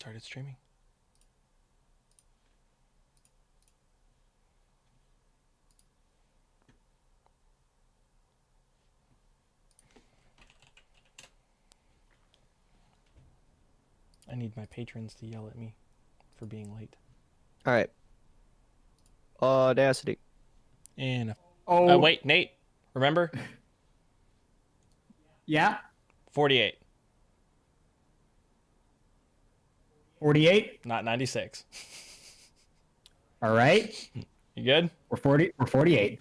started streaming. I need my patrons to yell at me for being late. All right. Audacity. And Oh, wait, Nate, remember? yeah. 48, 48. not 96. All right. You good? We're 40. We're 48.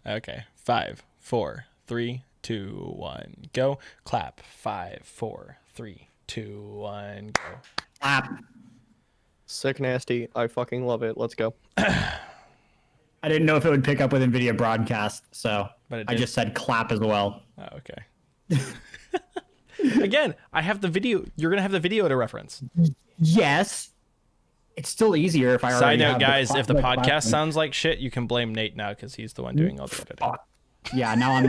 Okay. 5, 4, 3, 2, 1, go. Clap. 5, 4, 3, 2, 1, go. Clap. Sick nasty. I fucking love it. Let's go. I didn't know if it would pick up with NVIDIA broadcast, so But it I did. just said clap as well. Oh, okay. Again, I have the video. You're gonna have the video to reference. Yes. It's still easier if I already Side note, have guys, if the clap podcast button. sounds like shit, you can blame Nate now because he's the one doing all the editing. Fuck. Yeah, now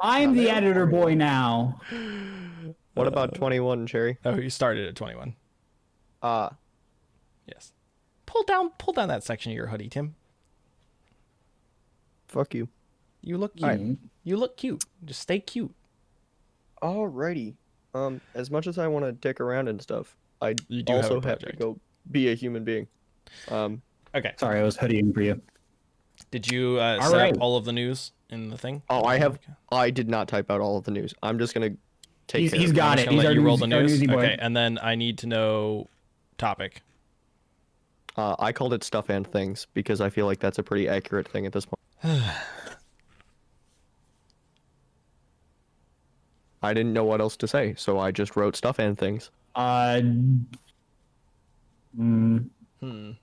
I'm the editor boy now. What about 21, Cherry? Oh, you started at 21. Ah, Yes. Pull down that section of your hoodie, Tim. fuck you. You look cute. Alright. You look cute. Just stay cute. Alrighty. As much as I want to dick around and stuff, I You do have a also have to project. go be a human being. Okay. Sorry, I was hoodieing for you. Did you set right. up all of the news in the thing? Oh, I have. Okay. I did not type out all of the news. I'm just gonna take. care He's of it. got I'm it. just gonna He's let our you roll the our news. newsy boy. Okay, and then I need to know topic. I called it stuff and things because I feel like that's a pretty accurate thing at this point. I didn't know what else to say, so I just wrote stuff and things. Mm, I mean,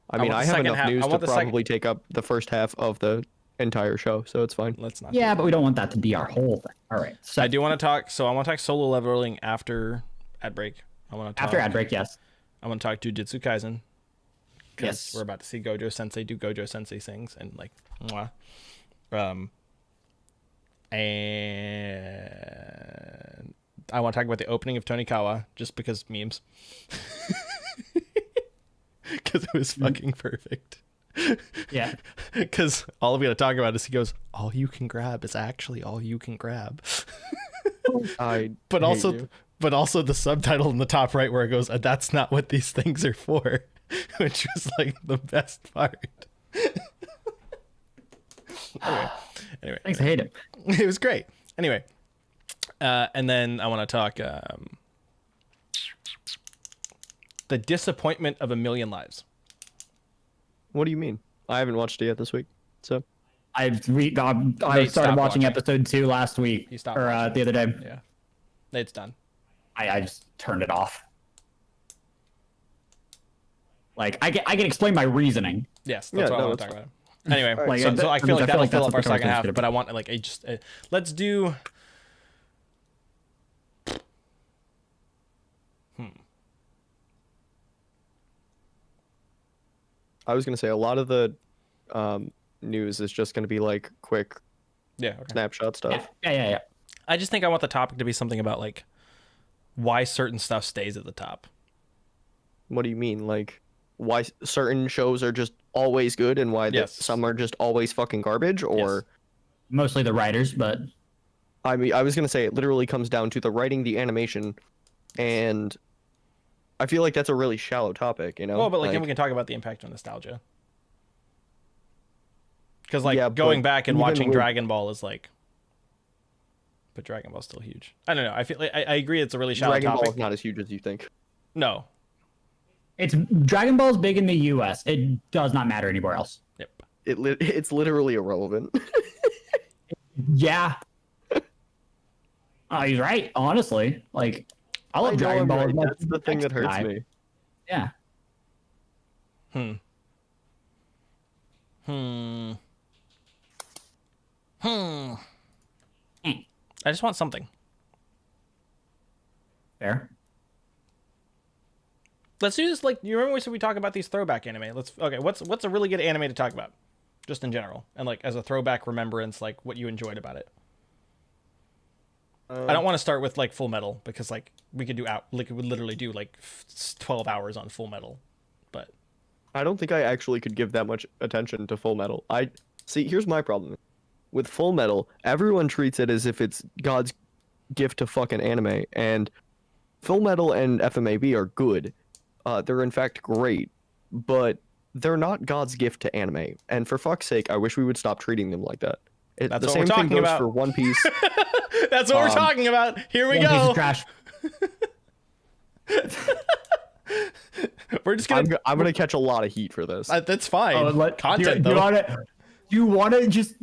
want I the have second enough half- news I to want the second- probably take up the first half of the entire show, so it's fine. Let's not. yeah, but we don't want that to be our whole thing. All right. So I do want to talk. So I want to talk solo leveling after ad break. I want to talk after ad break, yes. I want to talk Jujutsu Kaisen. 'Cause Yes. we're about to see Gojo Sensei do Gojo Sensei things and like, mwah. And I want to talk about the opening of Tonikawa just because memes. Because it was fucking perfect. Yeah. Because all we got to talk about is he goes, all you can grab is actually all you can grab. I But hate also, you. but also the subtitle in the top right where it goes, "That's not what these things are for," which was like the best part. anyway, Thanks, I hate it. it was great. Anyway, and then I want to talk the disappointment of a million lives. What do you mean? I haven't watched it yet this week, so I Nate started stopped watching watching. episode 2 last week, He stopped or watching. the other day. Yeah, it's done. I just turned it off. Like I can explain my reasoning. Yes, that's Yeah, what I no, want to it's talk about. Anyway, Like, so I feel like that'll fill up our that's what second half, Cartoon's but I gonna want like let's do. I was gonna say a lot of the news is just gonna be like quick Yeah. Okay. snapshot stuff. Yeah. I just think I want the topic to be something about like why certain stuff stays at the top. What do you mean? Like why certain shows are just always good and why Yes. some are just always fucking garbage? Or Mostly the writers, but I mean, I was gonna say it literally comes down to the writing, the animation, and I feel like that's a really shallow topic, you know? Well, but like then we can talk about the impact on nostalgia. Because like Yeah, going but back and even watching with- Dragon Ball is like, but Dragon Ball's still huge. I don't know. I feel like I agree. It's a really shallow Dragon Ball topic. is not as huge as you think. No. it's Dragon Ball's big in the US. It does not matter anywhere else. Yep. It's literally irrelevant. Yeah. He's right, honestly. Like I love know Dragon I'm Ball. right. as much That's as the thing that next hurts guy. me. Yeah. Hmm. I just want something. Fair. Let's do this. Like, you remember we said we talk about these throwback anime? What's a really good anime to talk about, just in general, and like as a throwback remembrance, like what you enjoyed about it. I don't want to start with like Full Metal because like we could do we would literally do like 12 hours on Full Metal, but I don't think I actually could give that much attention to Full Metal. See, here's my problem. With Full Metal, everyone treats it as if it's God's gift to fucking anime, and Full Metal and FMAB are good. They're in fact great, but they're not God's gift to anime. And for fuck's sake, I wish we would stop treating them like that. That's the what same we're thing talking goes about. for One Piece. that's what we're talking about. Here we One piece go. of trash. We're just gonna. I'm gonna catch a lot of heat for this. That's fine. Content do though. you want to just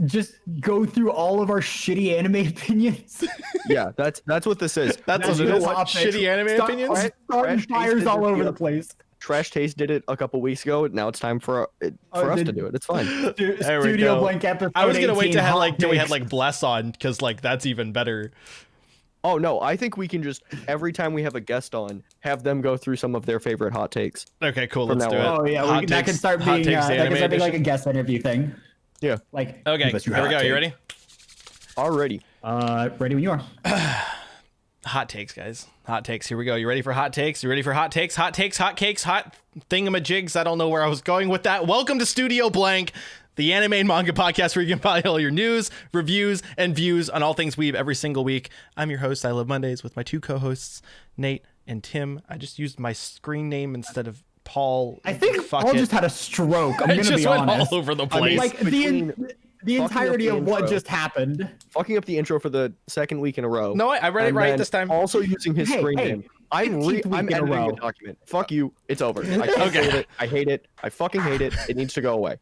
go through all of our shitty anime opinions? Yeah, that's what this is. That's what you it know is. what? Shitty anime opinions. Starting Trash fires tasted all it over the the place. Trash Taste did it a couple weeks ago. Now it's time for us to do it. It's fine. There we Studio go. Blank episode. I was gonna wait 18, to have hot like till we had takes. like Bless on because like that's even better. Oh no, I think we can just every time we have a guest on, have them go through some of their favorite hot takes. Okay, cool. From Let's now do it. on. Oh yeah, Hot that can takes- start hot being takes, the that can anime start being like a edition. guest interview thing. Yeah. Like Okay, give us your here we hot go. You take. ready? Already. Ready when you are. Hot takes, guys. Hot takes. Here we go. You ready for hot takes? You ready for hot takes? Hot takes, hot cakes, hot thingamajigs. I don't know where I was going with that. Welcome to Studio Blank, the anime and manga podcast where you can find all your news, reviews, and views on all things weeb every single week. I'm your host, I Love Mondays, with my two co-hosts, Nate and Tim. I just used my screen name instead of Paul. I think Fuck Paul it. just had a stroke. I'm It gonna just be went honest. all over the I mean, place. Like Between the fucking up entirety the of what intro. just happened. Fucking up the intro for the second week in a row. No, I read it and right then this time. Also using his Hey, screen hey, name. I'm 15th week in a editing row. a document. Fuck you. It's over. I can't Okay. stand it. I hate it. I fucking hate it. It needs to go away.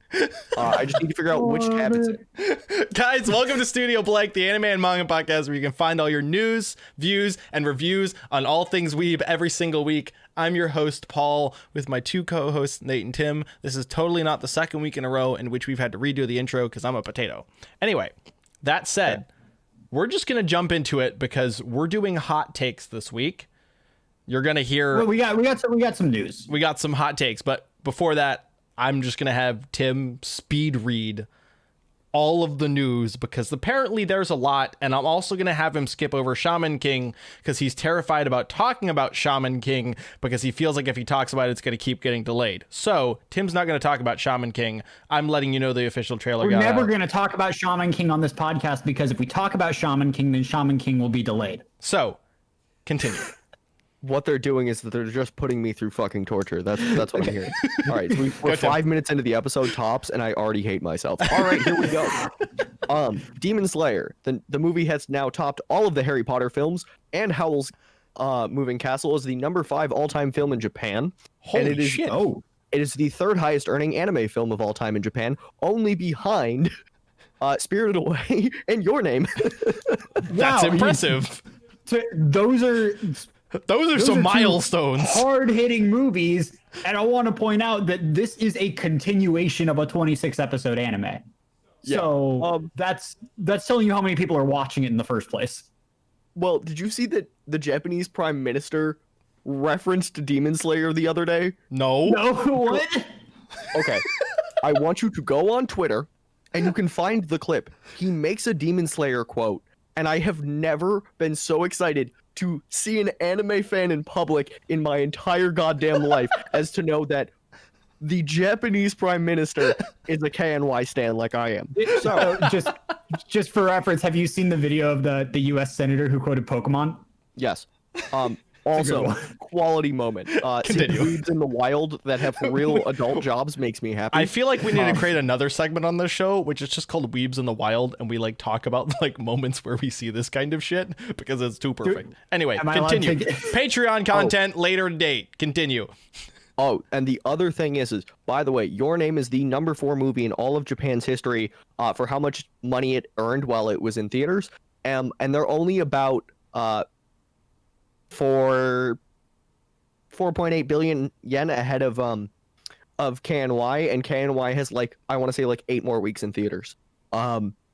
I just need to figure out which tab it's in. Guys, welcome to Studio Blank, the anime and manga podcast where you can find all your news, views, and reviews on all things weeb every single week. I'm your host, Paul, with my two co-hosts, Nate and Tim. This is totally not the second week in a row in which we've had to redo the intro because I'm a potato. Anyway, that said, we're just going to jump into it because we're doing hot takes this week. You're going to hear... Well, we got some news. We got some hot takes, but before that, I'm just going to have Tim speed read all of the news because apparently there's a lot, and I'm also going to have him skip over Shaman King because he's terrified about talking about Shaman King because he feels like if he talks about it, it's going to keep getting delayed. So Tim's not going to talk about Shaman King. I'm letting you know the official trailer We're got never out. going to talk about Shaman King on this podcast because if we talk about Shaman King, then Shaman King will be delayed. So, continue. What they're doing is that they're just putting me through fucking torture. That's what I'm hearing. All right, so we're Tim. 5 minutes into the episode tops, and I already hate myself. All right, here we go. Demon Slayer. The movie has now topped all of the Harry Potter films, and Howl's Moving Castle is the number 5 all-time film in Japan. Holy and it is, shit. Oh, It is the third highest earning anime film of all time in Japan, only behind Spirited Away and Your Name. That's wow, impressive. those are Those are some two milestones. hard-hitting movies, and I want to point out that this is a continuation of a 26-episode anime. Yeah, So that's telling you how many people are watching it in the first place. Well, did you see that the Japanese Prime Minister referenced Demon Slayer the other day? No. No, what? Okay. I want you to go on Twitter and you can find the clip. He makes a Demon Slayer quote, and I have never been so excited to see an anime fan in public in my entire goddamn life as to know that the Japanese Prime Minister is a KNY stan like I am. So just for reference, have you seen the video of the U.S. senator who quoted Pokemon? Yes. Also, one. quality moment. Seeing Continue. weeds in the wild that have real adult jobs makes me happy. I feel like we need to create another segment on this show, which is just called Weebs in the Wild, and we like talk about like moments where we see this kind of shit because it's too perfect. Anyway, am I allowed continue. to- Patreon content later date. Continue. Oh, and the other thing is, by the way, Your Name is the number 4 movie in all of Japan's history for how much money it earned while it was in theaters. And they're only about 4.8 billion yen ahead of KNY, and KNY has like, I want to say like 8 more weeks in theaters.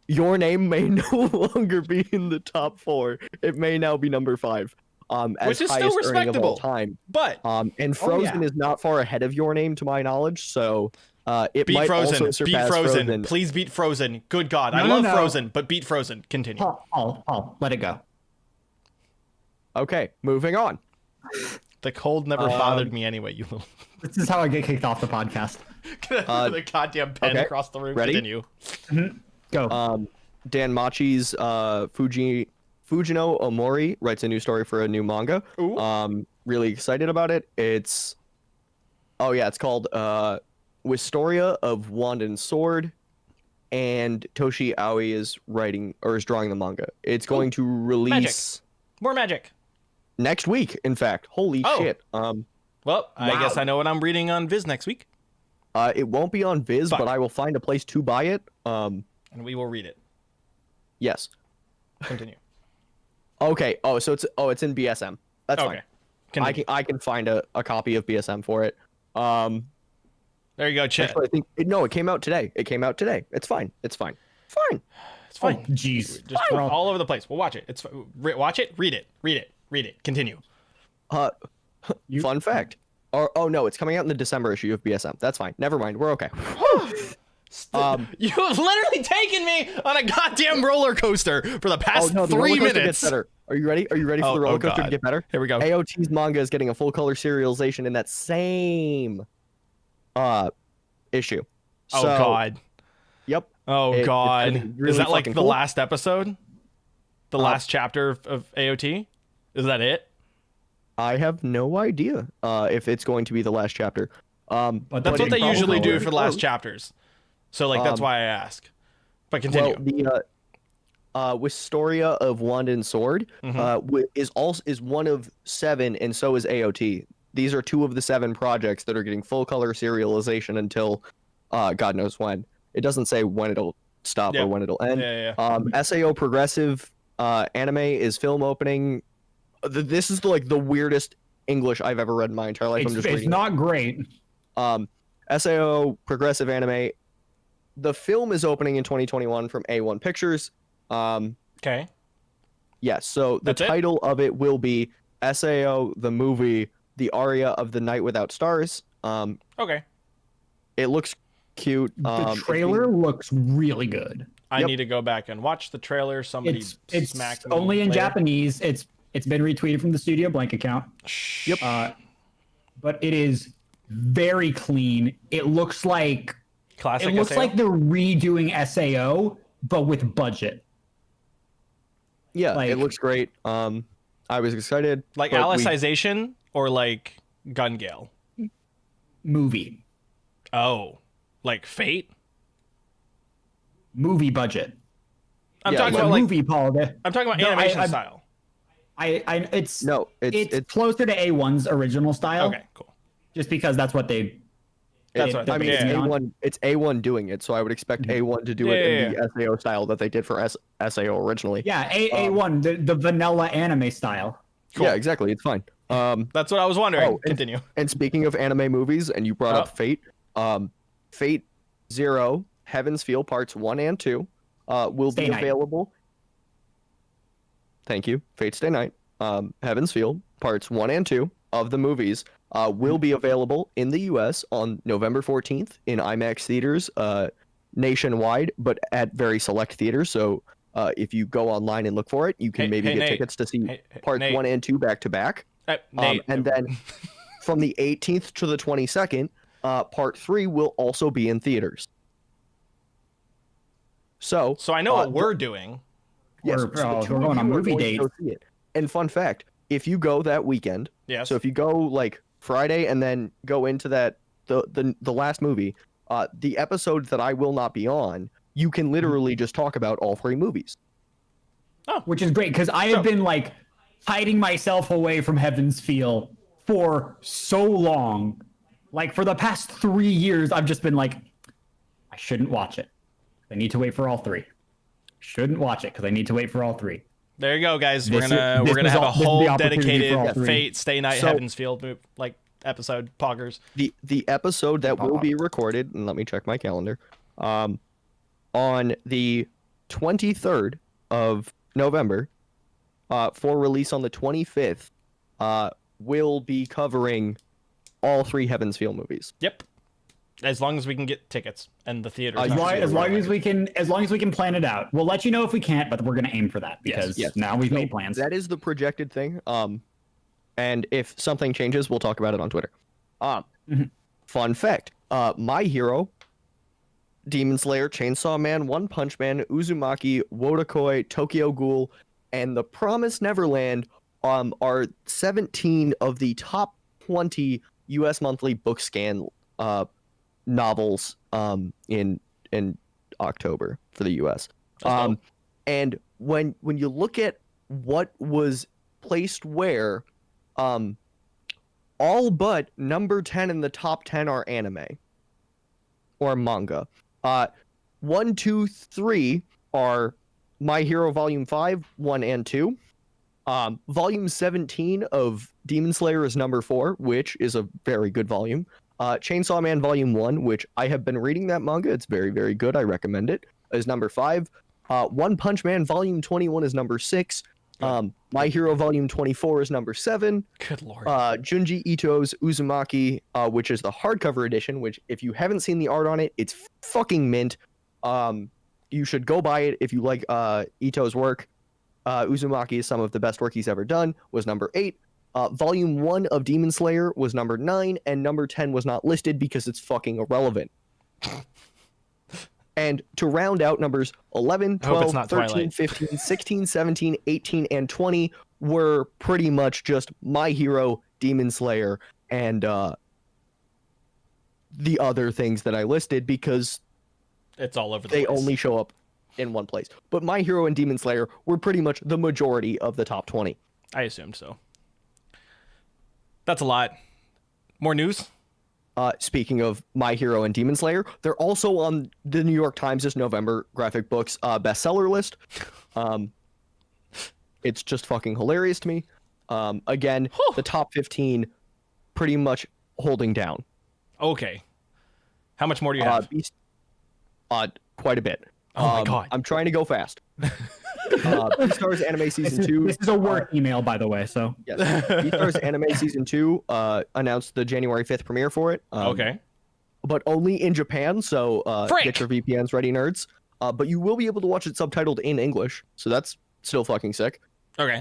Your Name may no longer be in the top 4. It may now be number 5. As Which is still highest earning of all respectable. time. But And Frozen yeah. is not far ahead of Your Name, to my knowledge. So it beat might also Frozen. Beat surpass Frozen. Please beat Frozen. Good God. I No, love no. Frozen, but beat Frozen. Continue. Paul, let it go. Okay, moving on. The cold never bothered me anyway, you little. This is how I get kicked off the podcast. The goddamn pen okay. across the room. Ready? Continue. Go. Dan Machi's Fujino Omori writes a new story for a new manga. Ooh. Really excited about it. It's called Wistoria of Wand and Sword, and Toshi Aoi is drawing the manga. It's going to release More magic. next week, in fact. Holy Oh. shit. Well, I guess I know what I'm reading on Viz next week, It won't be on Viz, Fuck. but I will find a place to buy it. and we will read it. Yes. Continue. Okay. So it's in BSM. That's Okay. fine. Continue. I can find a copy of BSM for it. There you go, Chet. Actually, I think it came out today. It's fine. It's fine. It's fine. Oh, jeez. Just We're all- all over the place. We'll watch it. Watch it. Read it. Continue. Fun fact. Oh no, it's coming out in the December issue of BSM. That's fine. Never mind. We're okay. You have literally taken me on a goddamn roller coaster for the past the 3 roller coaster minutes. gets better. Are you ready? Are you ready for Oh, the roller oh, coaster to God. get better? Here we go. AOT's manga is getting a full color serialization in that same issue. Oh So, God. Yep. Oh It's God. gonna be really Is that like fucking the cool. last episode? The last chapter of AOT? Is that it? I have no idea if it's going to be the last chapter. But That's what they probably usually do will. for the last chapters. So like that's why I ask. But continue. Well, the Wistoria of Wand and Sword is one of 7, and so is AOT. These are 2 of the 7 projects that are getting full color serialization until God knows when. It doesn't say when it'll stop Yeah. or when it'll end. Yeah. SAO Progressive Anime is film opening. This is the weirdest English I've ever read in my entire life. I'm just It's reading. not great. SAO Progressive Anime. The film is opening in 2021 from A1 Pictures. Okay. Yes, so the That's it? title of it will be SAO the movie, The Aria of the Night Without Stars. Okay. It looks cute. The trailer looks really good. I Yep. need to go back and watch the trailer. Somebody It's smacked me only in later. Japanese. It's been retweeted from the Studio Blank account. Yep. But it is very clean. It looks like Classic. looks SAO? like they're redoing SAO but with budget. Yeah, like- it looks great. I was excited. like but we- Alicization or like Gun Gale. Movie Fate. Movie budget. I'm Yeah, talking like about like movie, Paul. I'm talking about No, animation style. It's No, it's it's closer to A1's original style. Okay, cool. Just because that's what they. That's they- what they're I mean, basing it's it on. A1. It's A1 doing it, so I would expect A1 to do Yeah, it in yeah, the SAO style that they did for SAO originally. Yeah, A1, the vanilla anime style. Cool. Yeah, exactly. It's fine. That's what I was wondering. Oh, and- Continue. And speaking of anime movies, and you brought Oh. up Fate, Fate Zero, Heaven's Feel Parts 1 and 2 will Stay be Night. available. Thank you. Fate Stay Night. Heaven's Feel Parts 1 and 2 of the movies will be available in the US on November 14th in IMAX theaters nationwide, but at very select theaters. So if you go online and look for it, you can Hey- maybe hey, get Nate. tickets to see Hey, parts Nate. 1 and 2 back to back. Nate, And then from the 18th to the 22nd, part 3 will also be in theaters. So so I know what we're doing. yes, We're- so the oh, two we're of going on you are movie going to dates. go see it. And fun fact, if you go that weekend, Yes. so if you go like Friday and then go into that the last movie, the episode that I will not be on, you can literally just talk about all 3 movies. Which is great because I have been like hiding myself away from Heaven's Feel for so long. Like for the past 3 years, I've just been like, I shouldn't watch it. I need to wait for all 3. Shouldn't watch it because I need to wait for all 3. There you go, guys. This We're gonna was have a this is the whole opportunity dedicated for all 3. Fate Stay Night So- Heaven's Field like episode poggers. The episode that will be recorded, and let me check my calendar, on the 23rd of November, for release on the 25th, will be covering all 3 Heaven's Feel movies. Yep. As long as we can get tickets and the theater. As As long as we can plan it out. We'll let you know if we can't, but we're gonna aim for that because Yes. now we've So made plans. That is the projected thing. And if something changes, we'll talk about it on Twitter. Fun fact: My Hero, Demon Slayer, Chainsaw Man, One Punch Man, Uzumaki, Wotakoi, Tokyo Ghoul, and The Promised Neverland are 17 of the top 20 U.S. monthly book scan novels in October for the U.S. And when you look at what was placed where, all but number 10 in the top 10 are anime or manga. 1, 2, 3 are My Hero Volume 5, 1 and 2. Volume 17 of Demon Slayer is number 4, which is a very good volume. Chainsaw Man Volume 1, which I have been reading that manga. It's very, very good. I recommend it, is number 5. One Punch Man Volume 21 is number 6. My Hero Volume 24 is number 7. Good lord. Junji Ito's Uzumaki, which is the hardcover edition, which if you haven't seen the art on it, it's fucking mint. You should go buy it if you like Ito's work. Uzumaki is some of the best work he's ever done, was number 8. Volume 1 of Demon Slayer was number 9, and number 10 was not listed because it's fucking irrelevant. And to round out numbers 11, 12, 13, Twilight. 15, 16, 17, 18, and 20 were pretty much just My Hero, Demon Slayer, and the other things that I listed because It's all over the they place. only show up in one place. But My Hero and Demon Slayer were pretty much the majority of the top 20. I assumed so. That's a lot. More news? Speaking of My Hero and Demon Slayer, they're also on the New York Times' November graphic books bestseller list. It's just fucking hilarious to me. Again, the top 15 pretty much holding down. Okay. How much more do you have? Quite a bit. Oh my God. I'm trying to go fast. Beastars Anime Season 2. This is a work email, by the way. So Yes. Beastars Anime Season 2 announced the January 5th premiere for it. Okay. But only in Japan, so Frick! get your VPNs ready, nerds. But you will be able to watch it subtitled in English, so that's still fucking sick. Okay.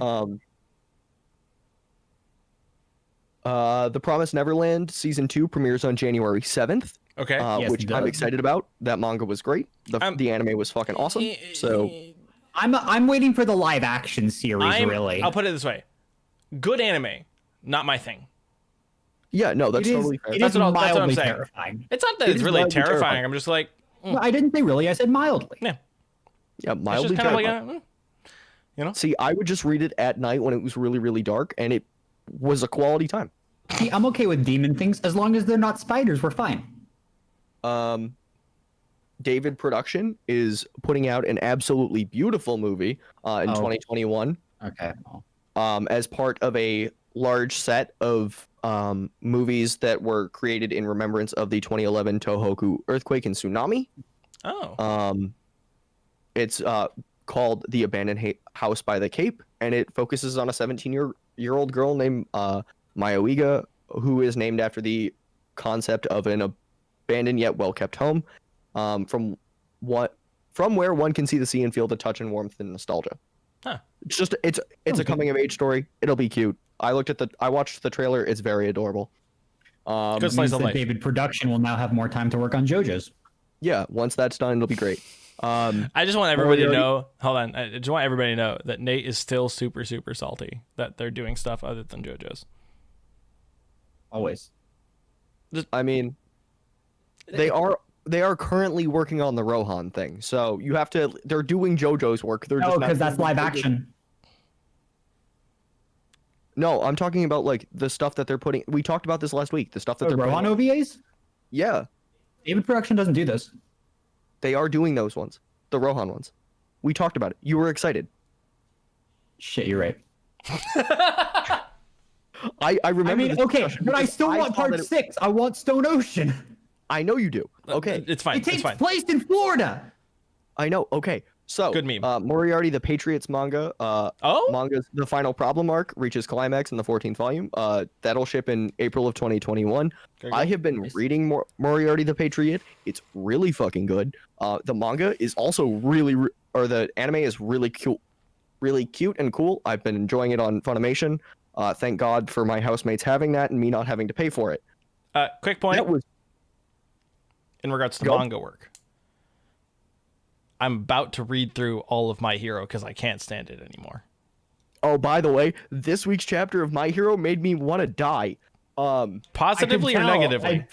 The Promised Neverland Season 2 premieres on January 7th, Okay. Yes, which it I'm does. excited about. That manga was great. The anime was fucking awesome. So I'm waiting for the live action series. Really, I'll put it this way. Good anime, not my thing. yeah, no, that's it is, totally fair. it That's is what I'm mildly saying. terrifying. It's not that It it's is really mildly terrifying. terrifying. I'm just like, No, I didn't say really. I said mildly. yeah. Yeah, It's mildly just kind of terrifying. like, See, I would just read it at night when it was really, really dark, and it was a quality time. See, I'm okay with demon things as long as they're not spiders. We're fine. David Production is putting out an absolutely beautiful movie in 2021 Okay. as part of a large set of movies that were created in remembrance of the 2011 Tohoku earthquake and tsunami. oh, It's called The Abandoned House by the Cape, and it focuses on a 17-year-old girl named Mayoiga, who is named after the concept of an abandoned yet well-kept home, from where one can see the sea and feel the touch and warmth and nostalgia. Huh. It's just it's a coming-of-age story. It'll be cute. I watched the trailer. It's very adorable. good Means slice of that life. David Production will now have more time to work on JoJo's. Yeah, once that's done, it'll be great. I just want everybody to already- know. Hold on. I just want everybody to know that Nate is still super, super salty that they're doing stuff other than JoJo's. Always. I mean, they are currently working on the Rohan thing, so you have to. They're doing JoJo's work. They're No, just not because that's doing live JoJo's. action. No, I'm talking about like the stuff that they're putting. We talked about this last week. The stuff that The they're Rohan putting. OVAs? Yeah, David Production doesn't do this. they are doing those ones. The Rohan ones. We talked about it. You were excited. Shit, you're right. I remember. I mean, this okay, discussion but I because still want saw part that it- 6. I want Stone Ocean. I know you do. Okay, It's fine. It takes It's fine. place in Florida. I know. Okay, So, Good meme. Moriarty the Patriots manga. Oh, Manga's The Final Problem arc reaches climax in the 14th volume. That'll ship in April of 2021. I have been reading Moriarty the Patriot. It's really fucking good. The manga is also or the anime is really cute and cool. I've been enjoying it on Funimation. Thank God for my housemates having that and me not having to pay for it. quick point That was in regards to Go. manga work. I'm about to read through all of My Hero because I can't stand it anymore. Oh, by the way, this week's chapter of My Hero made me want to die. Positively or negatively?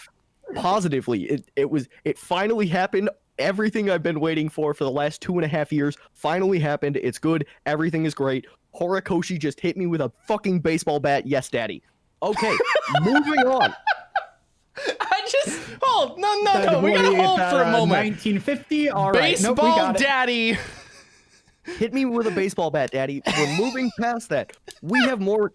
Positively. It finally happened. Everything I've been waiting for the last 2.5 years finally happened. It's good. Everything is great. Horikoshi just hit me with a fucking baseball bat. Yes, daddy. Okay, moving on. No. We gotta hold for a moment. 1950. All right. Baseball Nope, we got it. daddy. Hit me with a baseball bat, daddy. We're moving past that. We have more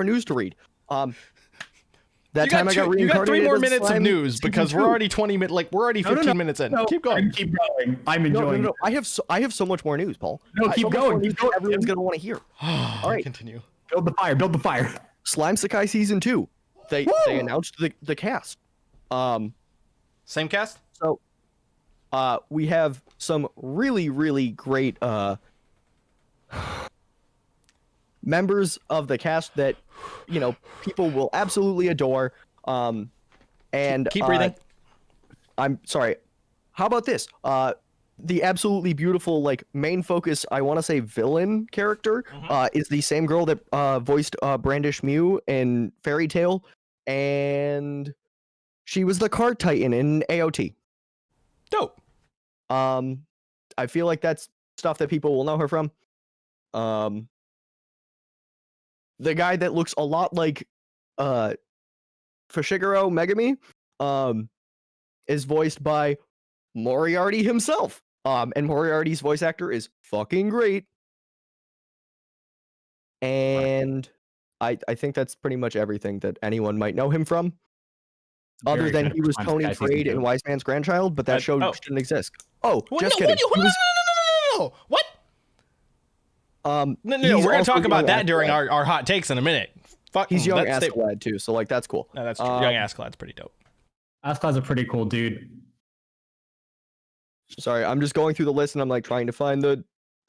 news to read. That You time got, I got you got 3 reincarnated more as minutes of slime news season because we're 2. already 15 minutes in. No, Keep going. Keep going. I'm No, enjoying. no. I have so much more news, Paul. No, keep so much going, more news keep going, Everyone's Tim. gonna want to hear. All right. Continue. Build the fire. Build the fire. Slime Sakai season 2. They announced the cast. Same cast? So we have some really great members of the cast that people will absolutely adore. And Keep breathing. I'm sorry. How about this? The absolutely beautiful main focus, I want to say villain character, is the same girl that voiced Brandish Mew in Fairy Tail, and she was the card titan in AOT. Dope. I feel like that's stuff that people will know her from. The guy that looks a lot like Fushiguro Megami is voiced by Moriarty himself. And Moriarty's voice actor is fucking great. And I think that's pretty much everything that anyone might know him from. Other Very than good he was for Tony Slime Sakai Trade season in 2. Wise Man's Grandchild, but that show shouldn't exist. Oh, just kidding. No. What? He's No. We're gonna also talk about young that during Askeladd. our hot takes in a minute. Fuck. He's young that's Askeladd too, so that's cool. No, that's true. Young Askeladd's pretty dope. Askeladd's a pretty cool dude. Sorry, I'm just going through the list and I'm trying to find the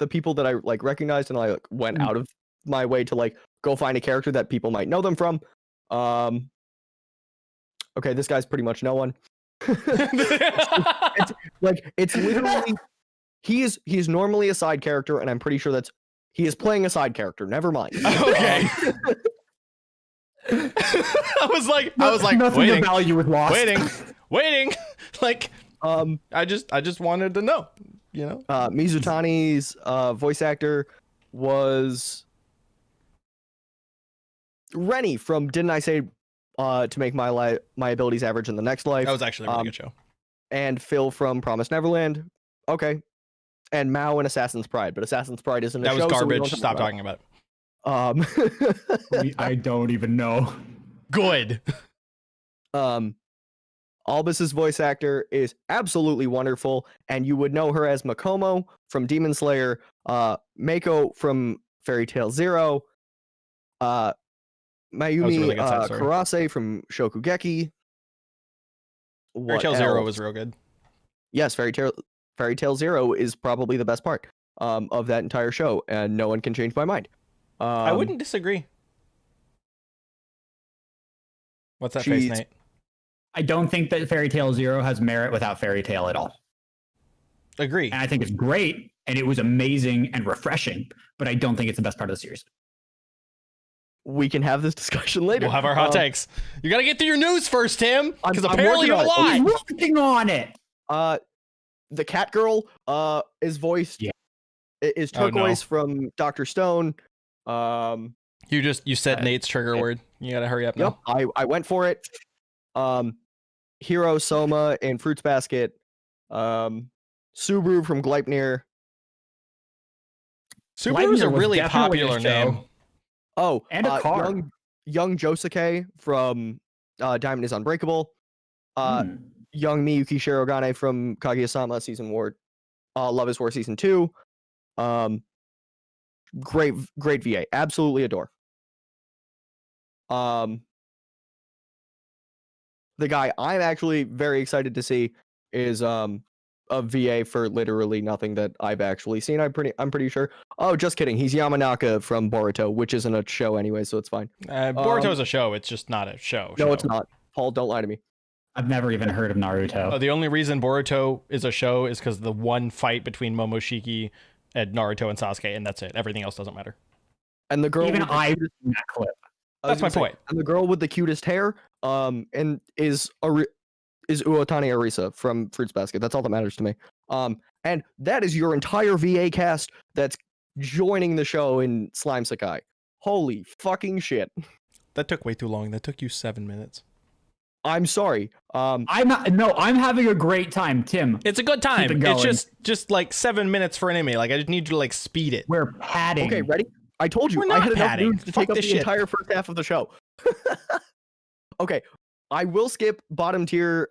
people that I recognized, and I went out of my way to go find a character that people might know them from. Okay, this guy's pretty much no one. It's literally he is normally a side character, and I'm pretty sure he is playing a side character. Never mind. Okay. I was like, Nothing waiting, of value with Lost. waiting. I just wanted to know, Mizutani's voice actor was Rennie from Didn't I Say to Make My Abilities Average in the Next Life. That was actually a really good show. And Phil from Promised Neverland. Okay. And Mao in Assassin's Pride, but Assassin's Pride isn't a That show. was so we garbage. don't Stop talk talking about it. about it. I don't even know. Good. Albus's voice actor is absolutely wonderful, and you would know her as Makomo from Demon Slayer, Mako from Fairy Tail Zero, Mayumi really good side story. Karase from Shokugeki. Fairy Tail Zero was real good. Yes, Fairy Tail Zero is probably the best part of that entire show, and no one can change my mind. I wouldn't disagree. What's that face, she's- Nate? I don't think that Fairy Tail Zero has merit without Fairy Tail at all. Agree. And I think it's great, and it was amazing and refreshing, but I don't think it's the best part of the series. We can have this discussion later. We'll have our hot takes. You got to get through your news first, Tim, because I'm apparently you have a working on lot. I'm working on it. The cat girl is voiced. Yeah. Is Oh, no. Turquoise from Dr. Stone. You said Nate's trigger word. You got to hurry up now. Yep, I went for it. Hiro Soma in Fruits Basket. Subaru from Gleipnir. Subaru's a Lightyear was really definitely a popular show. name. Oh, And a car. young Josuke from Diamond is Unbreakable. Hmm. Young Miyuki Shirogane from Kaguya-sama Season War. Love is War Season 2. Great VA. Absolutely adore. The guy I'm actually very excited to see is a VA for literally nothing that I've actually seen. I'm pretty sure. Oh, just kidding. He's Yamanaka from Boruto, which isn't a show anyway, so it's fine. Boruto's a show. It's just not a show. No, it's not. Paul, don't lie to me. I've never even heard of Naruto. The only reason Boruto is a show is because the one fight between Momoshiki and Naruto and Sasuke, and that's it. Everything else doesn't matter. And the girl Even with the I cutest- in that clip. I was That's my gonna say, point. And the girl with the cutest hair, and is Uotani Arisa from Fruits Basket. That's all that matters to me. And that is your entire VA cast that's joining the show in Slime Sakai. Holy fucking shit. That took way too long. That took you 7 minutes. I'm sorry. I'm having a great time, Tim. It's a good time. Keep it It's going. just like 7 minutes for an anime. Like I just need you to like speed it. We're padding. Okay, ready? I told you We're I not had enough padding. news to Fuck take up this the shit. entire first half of the show. Okay, I will skip bottom tier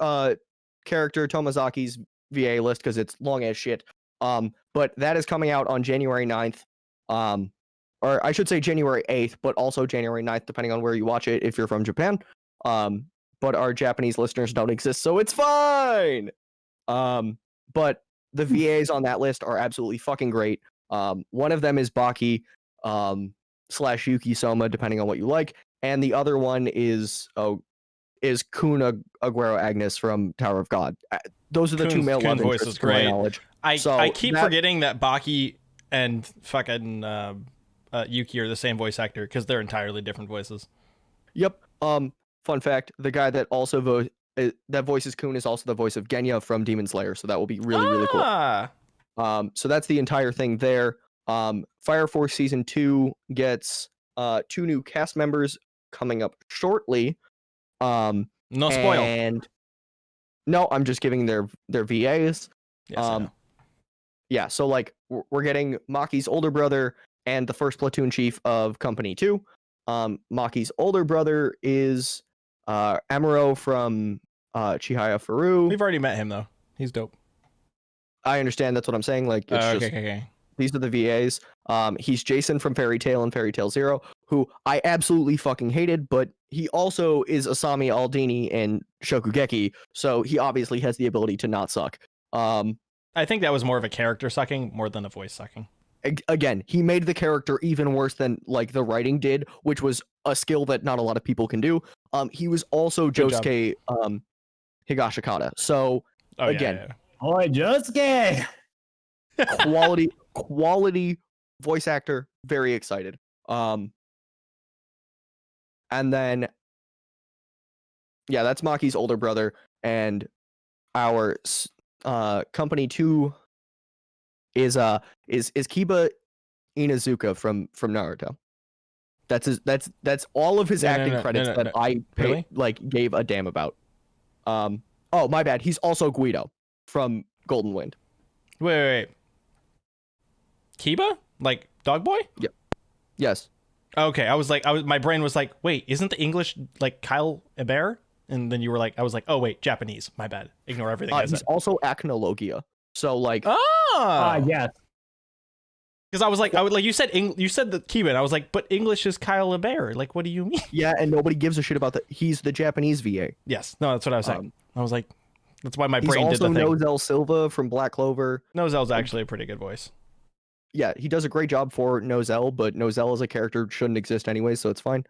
character Tomozaki's VA list because it's long as shit. But that is coming out on January 9th. Or I should say January 8th, but also January 9th, depending on where you watch it if you're from Japan. But our Japanese listeners don't exist, so it's fine. But the VAs on that list are absolutely fucking great. One of them is Baki / Yuki Soma, depending on what you like, and the other one is Kun Aguero Agnes from Tower of God. Those are the two Kun's- male Kun's love voice interests is to my great. knowledge. I So keep that- forgetting that Baki and fucking Yuki are the same voice actor because they're entirely different voices. Yep. Fun fact: the guy that also that voices Kun is also the voice of Genya from Demon Slayer, so that will be really cool. Ah, So that's the entire thing there. Fire Force season 2 gets 2 new cast members coming up shortly. no spoil. And no, I'm just giving their VAs. Yes, I know. Yeah, so like we're getting Maki's older brother and the first platoon chief of Company 2. Maki's older brother is Amuro from Chihaya Faru. We've already met him though. He's dope. I understand, that's what I'm saying. Like it's just Okay. these are the VAs. He's Jason from Fairy Tail and Fairy Tail Zero, who I absolutely fucking hated, but he also is Asami Aldini in Shokugeki, so he obviously has the ability to not suck. I think that was more of a character sucking more than a voice sucking. Again, he made the character even worse than like the writing did, which was a skill that not a lot of people can do. He was also Good job. Josuke Higashikata. So Oh, yeah, Again. yeah. Boy, Josuke. quality voice actor, very excited. And then yeah, that's Maki's older brother, and our Company 2 is Kiba Inazuka from Naruto. That's all of his No, no, acting no, credits no, that no. I Really? gave a damn about. Oh, my bad. He's also Guido from Golden Wind. Wait. Kiba? Like Dog Boy? Yes. Okay, my brain was like, wait, isn't the English like Kyle Hebert? And then you were like, I was like, oh wait, Japanese. My bad. Ignore everything I He's said. also Acnologia. So like Yes. Because I was like, you said you said the Kiba, and I was like, but English is Kyle Hebert. Like, what do you mean? yeah, and nobody gives a shit about that. He's the Japanese VA. Yes, no, that's what I was saying. I was like, that's why my He's brain did also the thing. Nozel Silva from Black Clover. Nozel's actually a pretty good voice. Yeah, he does a great job for Nozel, but Nozel as a character shouldn't exist anyway, so it's fine.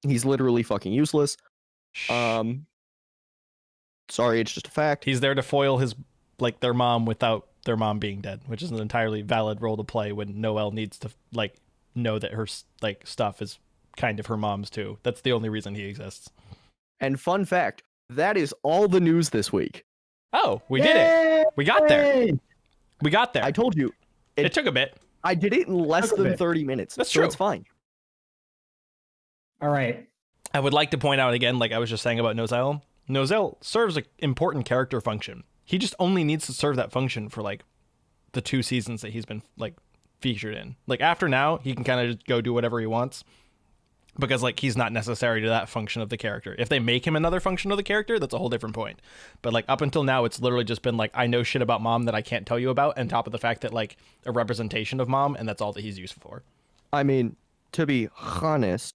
He's literally fucking useless. Sorry, it's just a fact. He's there to foil their mom without their mom being dead, which is an entirely valid role to play when Noelle needs to know that her stuff is kind of her mom's too. That's the only reason he exists. And fun fact, that is all the news this week. Oh, we did it. We got there. Yay! We got there. I told you, it took a bit. I did it in less Took a than bit. 30 minutes. That's so true. it's fine. All right. I would like to point out again, like I was just saying about Nozel. Nozel serves an important character function. He just only needs to serve that function for like the 2 seasons that he's been like featured in. Like after now, he can kind of just go do whatever he wants. because like he's not necessary to that function of the character. If they make him another function of the character, that's a whole different point. But like up until now, it's literally just been like, I know shit about mom that I can't tell you about, on top of the fact that like a representation of mom, and that's all that he's used for. I mean, to be honest,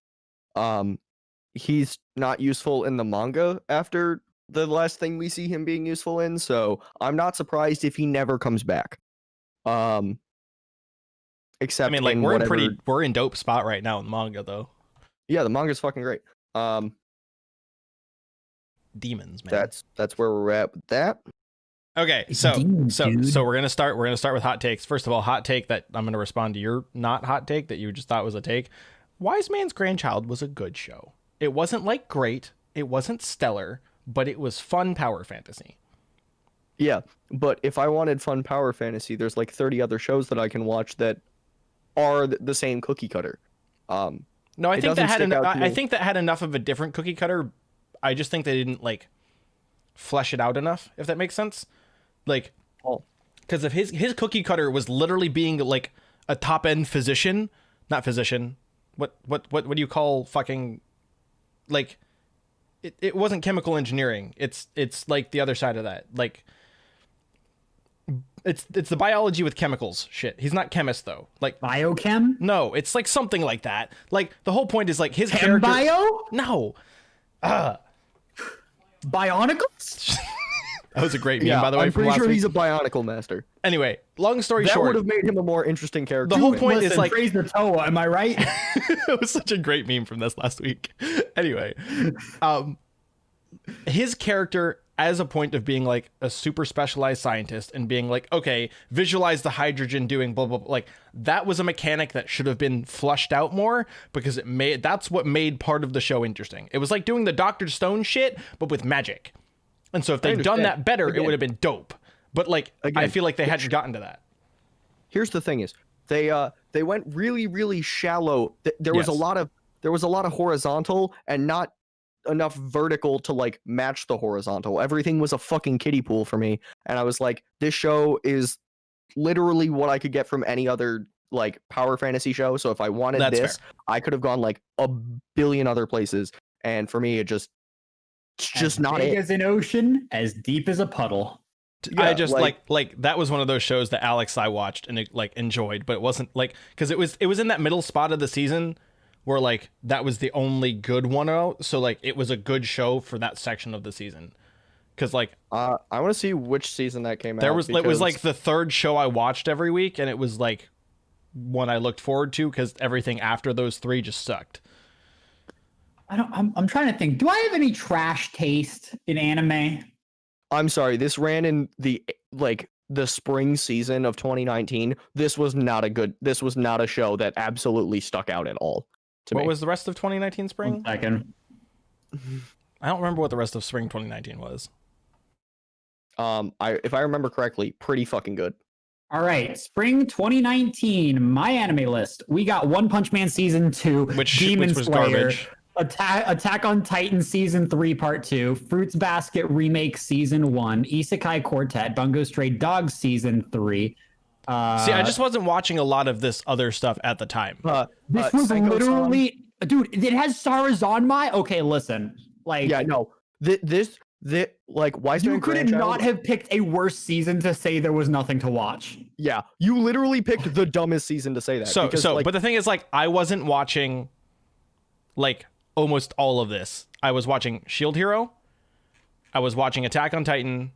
he's not useful in the manga after the last thing we see him being useful in, so I'm not surprised if he never comes back. Except I mean, like in we're in dope spot right now in the manga though. Yeah, the manga's fucking great. Demons, man. That's where we're at with that. Okay, It's so demons, dude. so we're gonna start with hot takes. First of all, hot take that I'm gonna respond to your not hot take that you just thought was a take. Wise Man's Grandchild was a good show. It wasn't like great, it wasn't stellar, but it was fun power fantasy. Yeah, but if I wanted fun power fantasy, there's like 30 other shows that I can watch that are the same cookie cutter. No, I It think that doesn't had stick out to I me. think that had enough of a different cookie cutter. I just think they didn't like flesh it out enough, if that makes sense. Like, Oh. because if his cookie cutter was literally being like a top end physician, not physician. What do you call fucking like? It wasn't chemical engineering. It's like the other side of that. Like, it's the biology with chemicals shit. He's not chemist though. Like, Biochem? no, it's like something like that. Like the whole point is like his character. Chembio? No. Bionicles? That was a great meme, Yeah, by the way, I'm from pretty last sure week. he's a bionicle master. Anyway, long story That would short, have made him a more interesting character. The whole to me. point is Listen, like praise the Toa, am I right? it was such a great meme from this last week. Anyway, his character as a point of being like a super specialized scientist and being like, okay, visualize the hydrogen doing blah blah blah. Like that was a mechanic that should have been flushed out more because that's what made part of the show interesting. It was like doing the Dr. Stone shit, but with magic. And so if they'd done understand. that better, it Again. would have been dope. But like, I Again, feel like they hadn't gotten to that. Here's the thing: is they went really shallow. There was Yes. a lot of horizontal and not enough vertical to like match the horizontal. Everything was a fucking kiddie pool for me, and I was like, this show is literally what I could get from any other like power fantasy show. So if I wanted That's this, I could have gone like a billion other places, and for me, it's just not big it. as an ocean, as deep as a puddle. I Yeah, just like- like that was one of those shows that Alex I watched and like enjoyed, but it wasn't like because it was in that middle spot of the season where like that was the only good one out. So like it was a good show for that section of the season. Because like I want to see which season that came out. it was because- like the third show I watched every week, and it was like one I looked forward to because everything after those three just sucked. I'm trying to think. Do I have any trash taste in anime? I'm sorry, this ran in the spring season of 2019. This was not a show that absolutely stuck out at all to What me. was the rest of 2019 spring? 1 second. I don't remember what the rest of spring 2019 was. If I remember correctly, pretty fucking good. All right, spring 2019, my anime list. We got One Punch Man season 2, Which Demon was Slayer, garbage. Attack on Titan season 3 part 2, Fruits Basket remake season 1, Isekai Quartet, Bungo Stray Dogs season 3. See, I just wasn't watching a lot of this other stuff at the time. This was Psycho-san- literally, dude. It has Sarazanmai. Okay, listen, like, Yeah, no. This like Wise you Man could Grandchild. not have picked a worse season to say there was nothing to watch. Yeah, you literally picked the dumbest season to say that. So because, but the thing is, like, I wasn't watching like almost all of this. I was watching Shield Hero, I was watching Attack on Titan,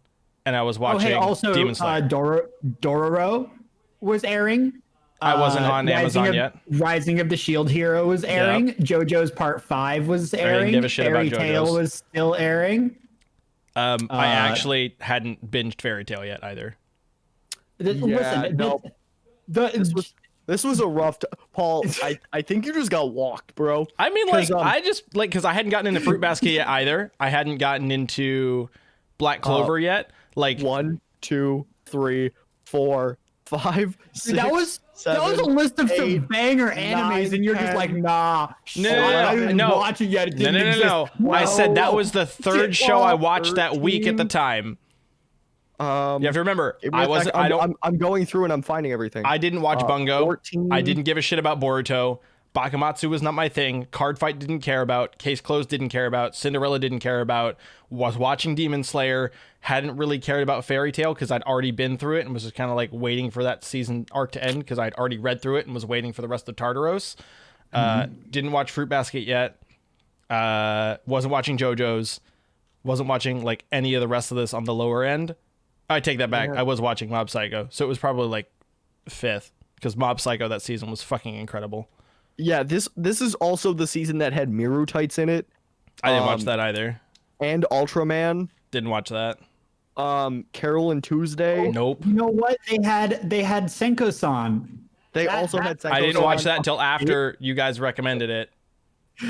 and I was Oh, watching hey, also, Demon Slayer. Dororo was airing. I wasn't on Amazon yet. Rising of the Shield Hero was airing. JoJo's Part 5 was airing. give a shit about Fairy Tail JoJo's. was still airing. I actually hadn't binged Fairy Tail yet either. Listen, no. This was a rough Paul, I think you just got walked, bro. I mean, like, 'Cause, I just like because I hadn't gotten into Fruit Basket yet either. I hadn't gotten into Black Clover yet. Like, 1, 2, 3, 4, 5, 6, that was a 7, list of 8, some banger animes, 9, and you're just 10. like, nah. No, I didn't no. watch it yet. It no, didn't exist. no. I said that was the third show I 12, watched that week at the 13. time. You have to remember, Give me a I wasn't. sec. I don't. I'm going through and I'm finding everything. I didn't watch Bungo. 14. I didn't give a shit about Boruto. Bakumatsu was not my thing. Card Fight didn't care about. Case Closed didn't care about. Cinderella didn't care about. Was watching Demon Slayer. Hadn't really cared about Fairy Tail because I'd already been through it and was just kind of like waiting for that season arc to end because I'd already read through it and was waiting for the rest of Tartaros. Didn't watch Fruit Basket yet. Wasn't watching JoJo's. Wasn't watching like any of the rest of this on the lower end. I take that back. I was watching Mob Psycho. So it was probably like 5th because Mob Psycho that season was fucking incredible. Yeah, this is also the season that had Miru Tights in it. I didn't watch that either. And Ultraman. Didn't watch that. Carol and Tuesday. Nope. You know what? They had Senko-san. They also had Senko. I didn't watch that until after you guys recommended it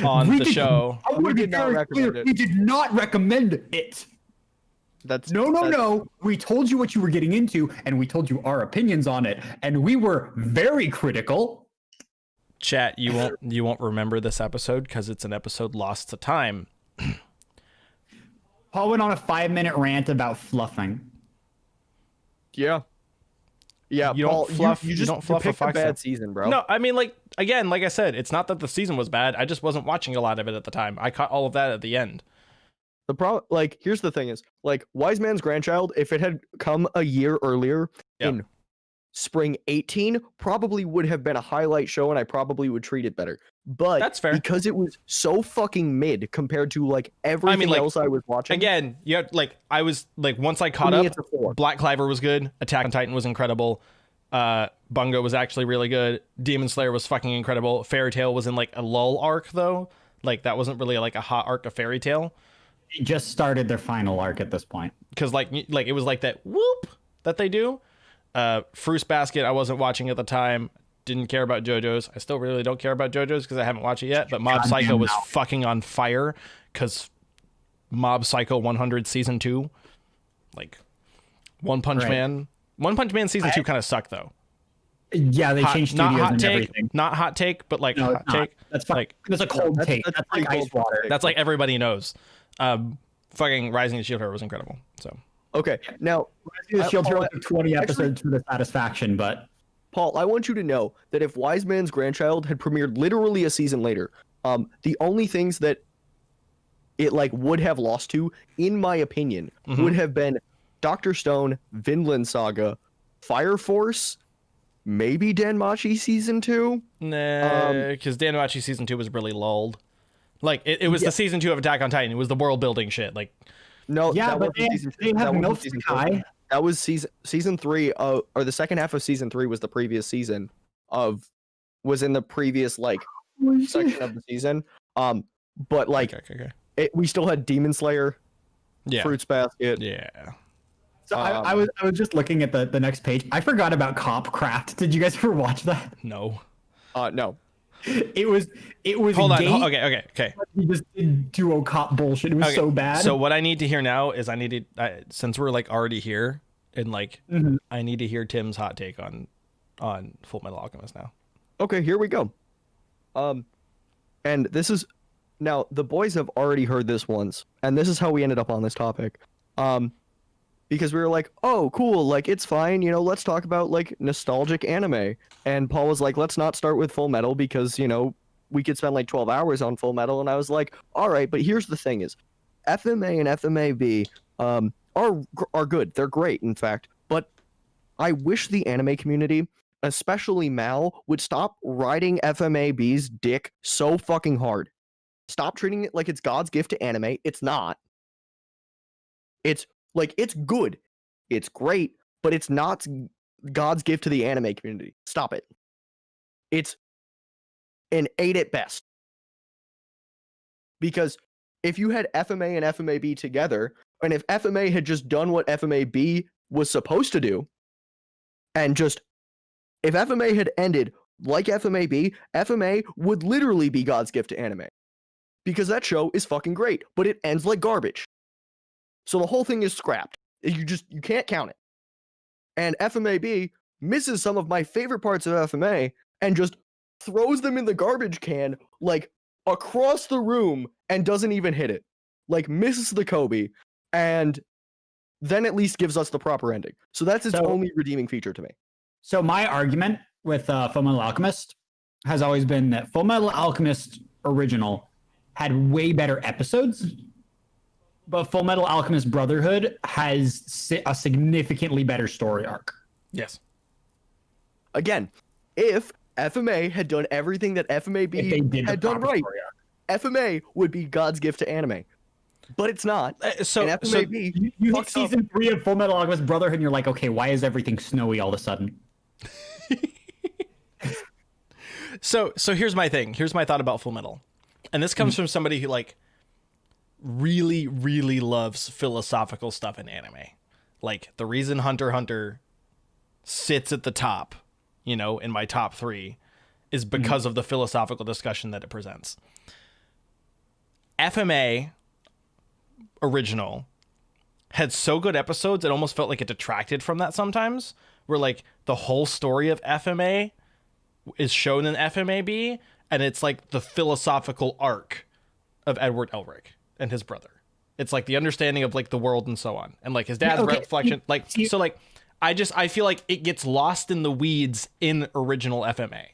on the show. I want to be did not very recommend clear. it. We did not recommend it. That's No. We told you what you were getting into, and we told you our opinions on it, and we were very critical. Chat, you won't remember this episode because it's an episode lost to time. Paul went on a 5-minute rant about fluffing. Yeah. Yeah, You don't Paul, fluff- You you just don't fluff a picked a fox bad up. season, bro. No, I mean, like I said, it's not that the season was bad. I just wasn't watching a lot of it at the time. I caught all of that at the end. The problem, like, here's the thing: is like Wise Man's Grandchild. If it had come a year earlier Yep. in spring 18, probably would have been a highlight show, and I probably would treat it better. But That's fair. because it was so fucking mid compared to like everything like, else I was watching. Again, yeah, like I was like once I for caught me, up, it's a 4. Black Clover was good. Attack on Titan was incredible. Bungo was actually really good. Demon Slayer was fucking incredible. Fairy Tail was in like a lull arc though. Like that wasn't really like a hot arc of Fairy Tail They just started their final arc at this point. because like it was like that whoop that they do. Fruits Basket I wasn't watching at the time. Didn't care about JoJo's. I still really don't care about JoJo's because I haven't watched it yet. But Mob Goddamn Psycho was no. fucking on fire because Mob Psycho 100 season 2, like One Punch Right. Man. One Punch Man season 2 kind of sucked though. Yeah, they Hot- changed not studios hot and take, everything. not hot take, but like No, hot it's not. take. That's fine. Like That's a cold that's- take. that's That's, pretty like ice cold water. take. that's like everybody knows. Fucking Rising of Shield Hero was incredible. So Okay, now The Shield Paul, Hero took 20 actually- episodes for the satisfaction, but Paul, I want you to know that if Wise Man's Grandchild had premiered literally a season later, the only things that it like would have lost to, in my opinion, would have been Dr. Stone, Vinland Saga, Fire Force, maybe Danmachi season 2. nah, because Danmachi season 2 was really lulled. Like it was the season 2 of Attack on Titan. It was the world building shit. Like No, yeah, that but wasn't they, season they 2. have That wasn't Milf season 2. Sakai. That was season 3, or the second half of season 3 was the previous season was in the previous like section of the season. But like okay. we still had Demon Slayer, Yeah. Fruits Basket. Yeah. So I was just looking at the next page. I forgot about Copcraft. Did you guys ever watch that? No. No. It was Hold on. gay- Okay. He just did duo cop bullshit. It was Okay, so bad. So what I need to hear now is since we're like already here and like I need to hear Tim's hot take on Full Metal Alchemist now. Okay, here we go. And this is now the boys have already heard this once, and this is how we ended up on this topic. Because we were like, oh, cool, like it's fine, let's talk about like nostalgic anime. And Paul was like, let's not start with Full Metal because, we could spend like 12 hours on Full Metal. And I was like, all right, but here's the thing is FMA and FMAB are good. They're great, in fact. But I wish the anime community, especially Mal, would stop riding FMAB's dick so fucking hard. Stop treating it like it's God's gift to anime. It's not. It's good. It's great, but it's not God's gift to the anime community. Stop it. It's an 8 at best. Because if you had FMA and FMAB together, and if FMA had just done what FMAB was supposed to do, and just if FMA had ended like FMAB, FMA would literally be God's gift to anime. Because that show is fucking great, but it ends like garbage. So the whole thing is scrapped. You can't count it. And FMAB misses some of my favorite parts of FMA and just throws them in the garbage can like across the room and doesn't even hit it. Like misses the Kobe and then at least gives us the proper ending. So that's its only redeeming feature to me. So my argument with Fullmetal Alchemist has always been that Full Metal Alchemist original had way better episodes, but Full Metal Alchemist Brotherhood has a significantly better story arc. Yes. Again, if FMA had done everything that FMAB had done right, FMA would be God's gift to anime. But it's not. So FMAB you hit season 3 of Full Metal Alchemist Brotherhood, and you're like, okay, why is everything snowy all of a sudden? So here's my thing. Here's my thought about Full Metal. And this comes from somebody who like really, really loves philosophical stuff in anime. Like the reason Hunter x Hunter sits at the top, you know, in my top 3 is because of the philosophical discussion that it presents. FMA original had so good episodes, it almost felt like it detracted from that sometimes, where like the whole story of FMA is shown in FMAB, and it's like the philosophical arc of Edward Elric and his brother. It's like the understanding of like the world and so on, and like his dad's reflection. Like so, like I feel like it gets lost in the weeds in original FMA.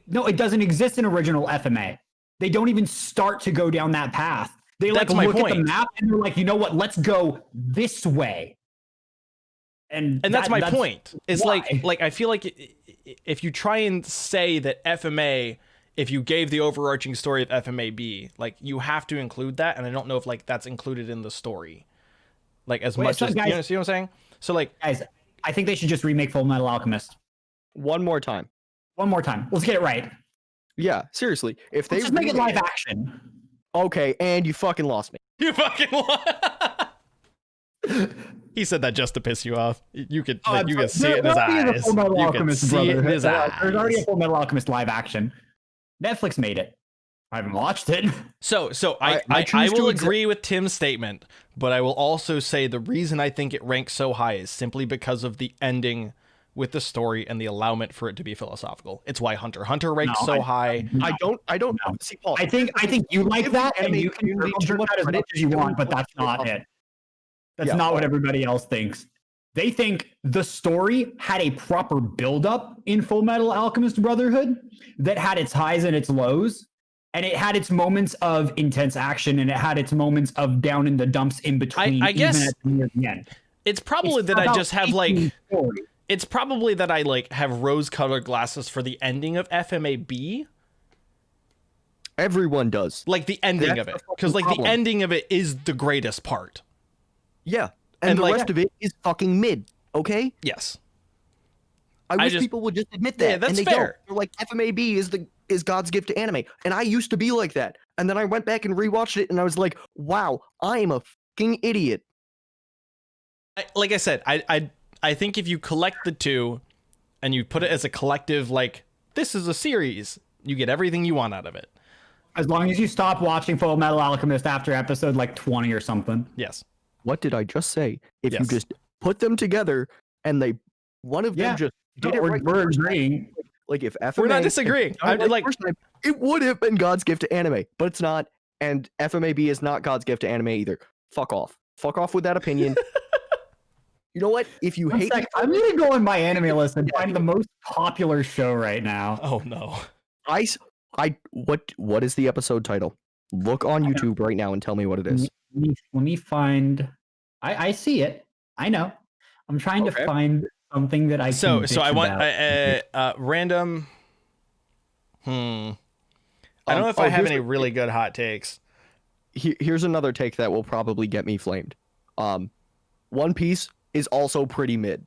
No, it doesn't exist in original FMA. They don't even start to go down that path. They like look at the map and they're like, you know what? Let's go this way. And that's my point. It's like I feel like if you try and say that FMA, if you gave the overarching story of FMAB, like you have to include that, and I don't know if like that's included in the story, like as much as, guys, you see what I'm saying? So like, guys, I think they should just remake Full Metal Alchemist. One more time. Let's get it right. Yeah, seriously. If they just make it live action. Okay, and you fucking lost me. You fucking lost. He said that just to piss you off. You could you could see it in his eyes. You could see it in his eyes. There's already a Full Metal Alchemist live action. Netflix made it. I haven't watched it. So I will agree with Tim's statement, but I will also say the reason I think it ranks so high is simply because of the ending with the story and the allowment for it to be philosophical. It's why Hunter x Hunter ranks so high. I don't see, Paul. I think you like that, and you can interpret that as much as you want, but that's not it. That's not what everybody else thinks. They think the story had a proper build-up in Full Metal Alchemist Brotherhood that had its highs and its lows, and it had its moments of intense action, and it had its moments of down in the dumps in between. I guess even at the end. It's probably that I just have like... It's probably that I like have rose-colored glasses for the ending of FMAB. Everyone does. Like the ending of it, because like the ending of it is the greatest part. Yeah, and the rest of it is fucking mid. Okay. Yes. I wish people would just admit that. Yeah, that's and they fair. Don't. They're like, FMAB is God's gift to anime, and I used to be like that. And then I went back and rewatched it, and I was like, wow, I am a fucking idiot. Like I said, I think if you collect the two and you put it as a collective, like, this is a series, you get everything you want out of it. As long as you stop watching Full Metal Alchemist after episode like 20 or something. Yes. What did I just say? If you just put them together and one of them just did it right. We're agreeing. Like if FMA... We're not disagreeing. I'm like... It would have been God's gift to anime, but it's not. And FMAB is not God's gift to anime either. Fuck off. Fuck off with that opinion. You know what? If you hate... I'm going to go on my anime list and find the most popular show right now. Oh, no. What is the episode title? Look on YouTube right now and tell me what it is. Let me find... I see it. I know. I'm trying to find something that I can... So I want random... I don't know if I have any really good hot takes. Here's another take that will probably get me flamed. One Piece is also pretty mid.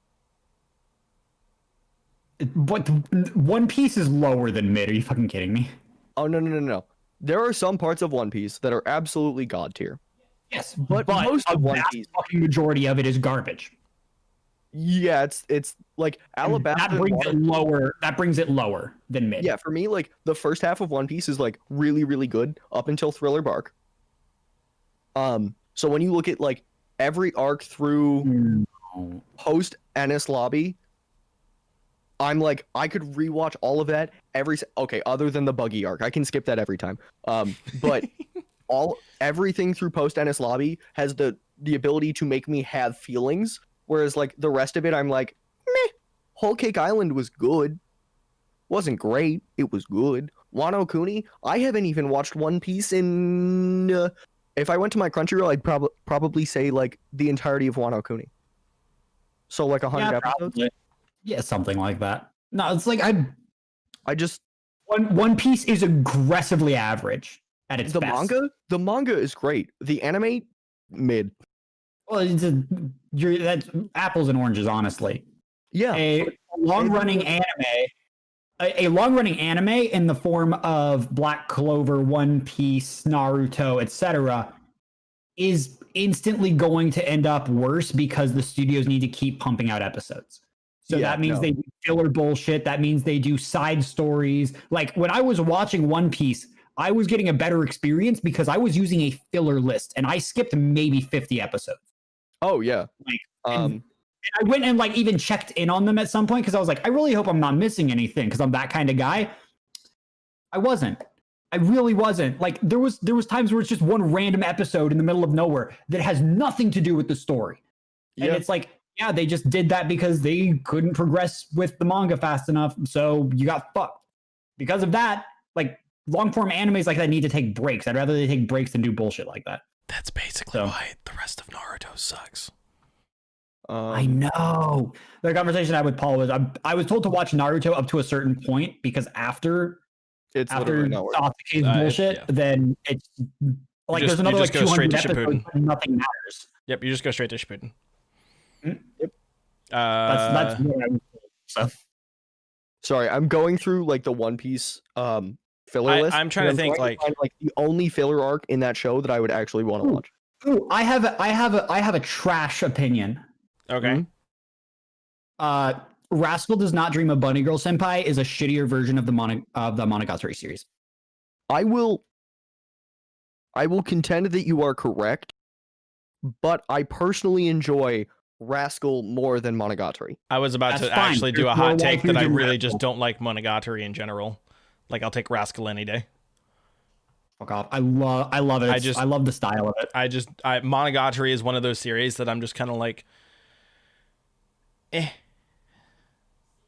But One Piece is lower than mid. Are you fucking kidding me? Oh, no. There are some parts of One Piece that are absolutely god tier. Yes, but most of One Piece, fucking majority of it is garbage. Yeah, it's like Alabama. That brings it lower. That brings it lower than mid. Yeah, for me, like the first half of One Piece is like really, really good up until Thriller Bark. So when you look at like every arc through post Enies Lobby, I'm like, I could rewatch all of that other than the Buggy arc. I can skip that every time. But everything through post Enies Lobby has the ability to make me have feelings, whereas like the rest of it, I'm like, meh. Whole Cake Island was good. Wasn't great. It was good. Wano Kuni. I haven't even watched One Piece in. If I went to my Crunchyroll, I'd probably say like the entirety of Wano Kuni. So like 100 episodes. Probably. Yeah, something like that. No, it's like I just One Piece is aggressively average at its the best. The manga is great. The anime, mid. Well, that's apples and oranges, honestly. Yeah. A long-running anime in the form of Black Clover, One Piece, Naruto, etc., is instantly going to end up worse because the studios need to keep pumping out episodes. So that means they do filler bullshit. That means they do side stories. Like when I was watching One Piece, I was getting a better experience because I was using a filler list and I skipped maybe 50 episodes. Oh yeah. Like, and I went and like even checked in on them at some point because I was like, I really hope I'm not missing anything because I'm that kind of guy. I wasn't. I really wasn't. Like there was times where it's just one random episode in the middle of nowhere that has nothing to do with the story. And it's like, yeah, they just did that because they couldn't progress with the manga fast enough. So you got fucked. Because of that, like long form animes like that need to take breaks. I'd rather they take breaks than do bullshit like that. That's basically why the rest of Naruto sucks. I know. The conversation I had with Paul was I was told to watch Naruto up to a certain point because after Sasuke's bullshit, then it's like there's another like 200 episodes and nothing matters. Yep, you just go straight to Shippuden. Yep. That's what I was told. So. Sorry, I'm going through like the One Piece filler list. I'm trying to think like the only filler arc in that show that I would actually want to watch. Ooh, I have a trash opinion. Okay. Rascal Does Not Dream of Bunny Girl Senpai is a shittier version of the Monogatari series. I will contend that you are correct, but I personally enjoy Rascal more than Monogatari. I was about to actually do a hot take that I really just don't like Monogatari in general. Like I'll take Rascal any day. Fuck off. I love it. I love the style of it. Monogatari is one of those series that I'm just kind of like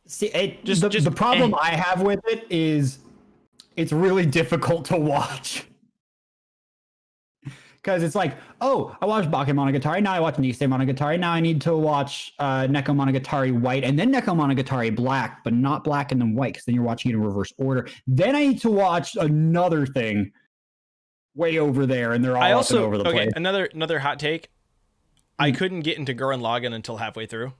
See, the problem I have with it is it's really difficult to watch. Because it's like, oh, I watched Bakemonogatari, now I watch Nisei Monogatari, now I need to watch Neko Monogatari White, and then Neko Monogatari Black, but not Black and then White, because then you're watching it in reverse order. Then I need to watch another thing way over there, and they're all up and over the place. Another hot take. I couldn't get into Gurren Lagann until halfway through.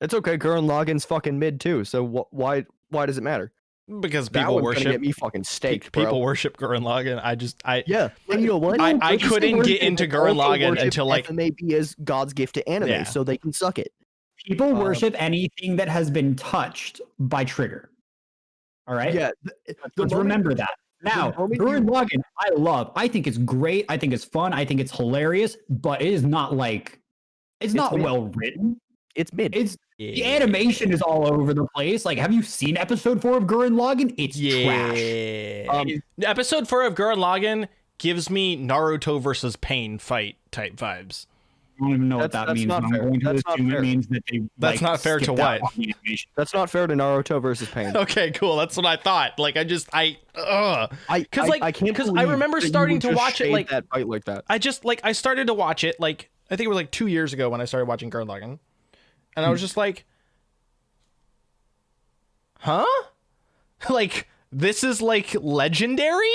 It's okay, Gurren Lagann's fucking mid too, so why does it matter? Because people worship. Get me fucking staked, bro. People worship Gurren Lagann. Yeah, and you know what? I couldn't get into Gurren Lagann until like FMAP as God's gift to anime, so they can suck it. People worship anything that has been touched by Trigger. All right. Yeah. Let's remember that. Now, Gurren Lagann, I love. I think it's great. I think it's fun. I think it's hilarious. But it is not like it's not well written. It's mid. The animation is all over the place. Like, have you seen episode 4 of Gurren Lagann? It's trash. Episode 4 of Gurren Lagann gives me Naruto versus Pain fight type vibes. I don't even know what that means. Not fair. That's not fair. It means that they, that's not fair to what? That's not fair to Naruto versus Pain. Okay, cool. That's what I thought. Like, I can't because I remember starting to watch it like that fight like that. I started to watch it like I think it was like 2 years ago when I started watching Gurren Lagann. And I was just like, huh? Like, this is like legendary?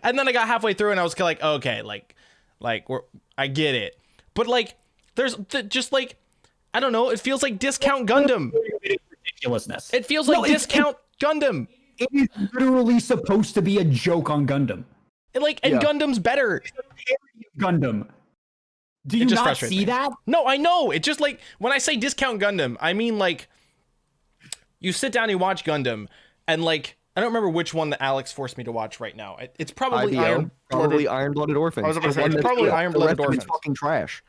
And then I got halfway through and I was like, okay, I get it. But like, there's just like, I don't know. It feels like Discount Gundam. Ridiculousness. It feels like Discount Gundam. It is literally supposed to be a joke on Gundam. And Gundam's better. Gundam. Do you not see that? No, I know. It just like when I say Discount Gundam, I mean like you sit down and you watch Gundam, and like I don't remember which one that Alex forced me to watch right now. It's probably Iron-Blooded Orphans. I was about to say it's probably Iron-Blooded Orphans. It's fucking trash.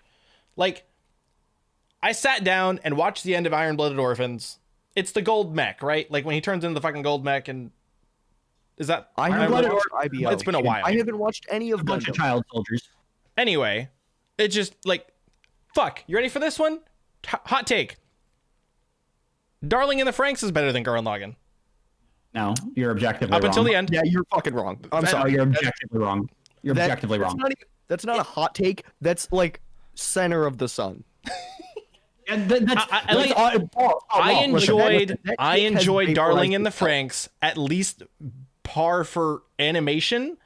Like I sat down and watched the end of Iron-Blooded Orphans. It's the gold mech, right? Like when he turns into the fucking gold mech, and is that Iron-Blooded IBO? It's been a while. I haven't watched any of a bunch of child soldiers. Anyway. It's just like, fuck. You ready for this one? Hot take. Darling in the Franxx is better than Gurren Lagann. No, you're objectively Up wrong. until the end. Yeah, you're fucking wrong. I'm No, sorry. you're objectively wrong. You're objectively that's wrong. That's not a hot take. That's like center of the sun. And that's, I enjoyed vaporized Darling in the itself. Franxx at least par for animation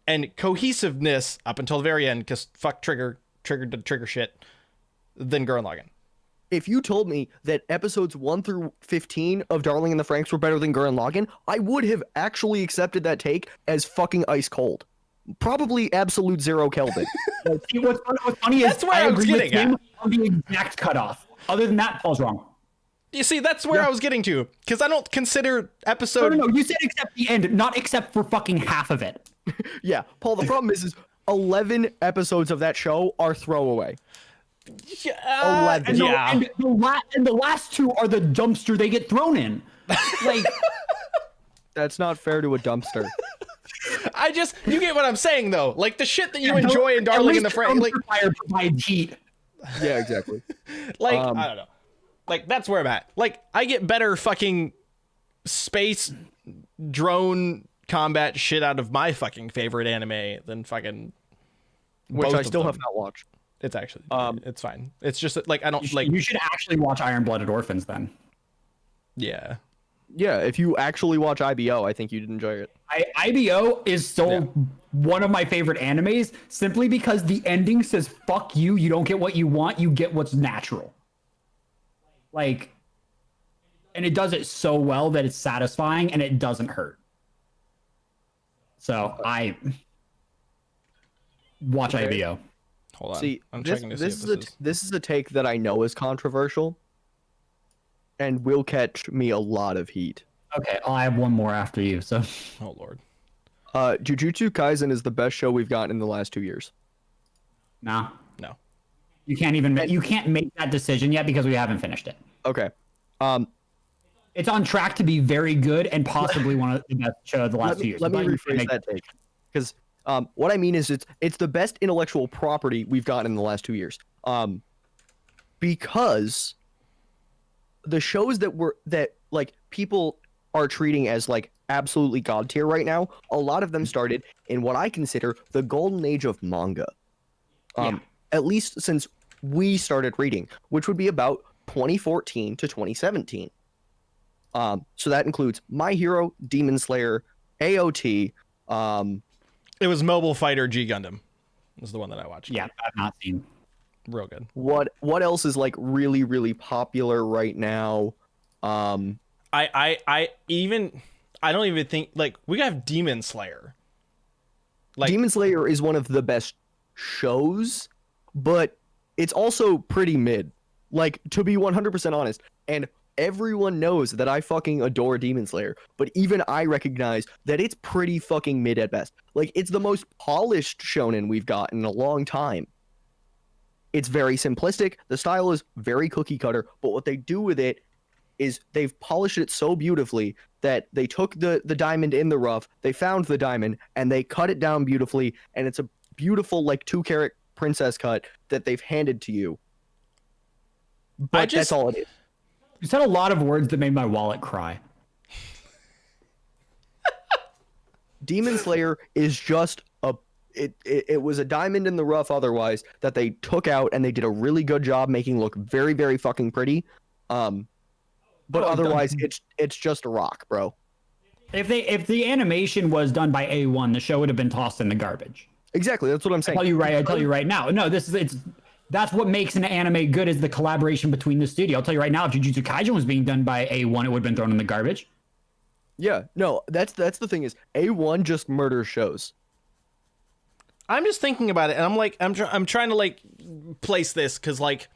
and cohesiveness up until the very end, because fuck Trigger did Trigger shit, than Gurren Lagann. If you told me that episodes 1 through 15 of Darling in the Franxx were better than Gurren Lagann, I would have actually accepted that take as fucking ice cold. Probably absolute 0 Kelvin. See, what's funny is That's where I was agree with getting at. him on the exact cutoff. Other than that, Paul's wrong. You see, that's where I was getting to, because I don't consider episode. No, you said except the end, not except for fucking half of it. Yeah, Paul, the problem is 11 episodes of that show are throwaway. 11. And, Yeah. the last two are the dumpster they get thrown in. Like, That's not fair to a dumpster. You get what I'm saying, though. Like, the shit that you enjoy in Darling in the Franxx, like, fire provides heat. Yeah, exactly. I don't know. Like, that's where I'm at. Like, I get better fucking space drone combat shit out of my fucking favorite anime than fucking Which both I of still them. have not watched. It's actually, it's fine. It's just that, like, I don't like, You should actually watch Iron Blooded Orphans then. yeah. Yeah, if you actually watch IBO, I think you'd enjoy it. IBO is still one of my favorite animes simply because the ending says, fuck you, you don't get what you want, you get what's natural. Like, and it does it so well that it's satisfying and it doesn't hurt. So I watch IBO. Hold on. See, I'm this, checking to see this if is this is a take that I know is controversial, and will catch me a lot of heat. Okay, I have one more after you. So Oh, Lord. Jujutsu Kaisen is the best show we've gotten in the last 2 years. no, No. you can't make that decision yet because we haven't finished it. Okay. It's on track to be very good and possibly one of the best shows of the last few years. Let me But you can't rephrase make- that take, because what I mean is it's the best intellectual property we've gotten in the last 2 years. Because the shows that like people are treating as like absolutely god tier right now, a lot of them started in what I consider the golden age of manga. Yeah. At least since we started reading, which would be about 2014 to 2017. So that includes My Hero, Demon Slayer, AOT. It was Mobile Fighter G Gundam. Was the one that I watched. Yeah, I've not seen. Real good. What else is like really really popular right now? I don't even think, like, we have Demon Slayer. Like, Demon Slayer is one of the best shows, but it's also pretty mid. Like, to be 100% honest, and everyone knows that I fucking adore Demon Slayer, but even I recognize that it's pretty fucking mid at best. Like, it's the most polished shonen we've got in a long time. It's very simplistic, the style is very cookie cutter, but what they do with it is they've polished it so beautifully that they took the diamond in the rough, they found the diamond, and they cut it down beautifully, and it's a beautiful, like, 2-carat princess cut that they've handed to you. But that's all it is. You said a lot of words that made my wallet cry. Demon Slayer is just it was a diamond in the rough otherwise that they took out and they did a really good job making look very, very fucking pretty. But otherwise it's just a rock, bro. If the animation was done by A1, the show would have been tossed in the garbage. Exactly, that's what I'm saying. I tell you right now. No, that's what makes an anime good, is the collaboration between the studio. I'll tell you right now, if Jujutsu Kaisen was being done by A1, it would have been thrown in the garbage. Yeah, no, that's the thing is A1 just murders shows. I'm just thinking about it, and I'm like, I'm trying to, like, place this, because, like,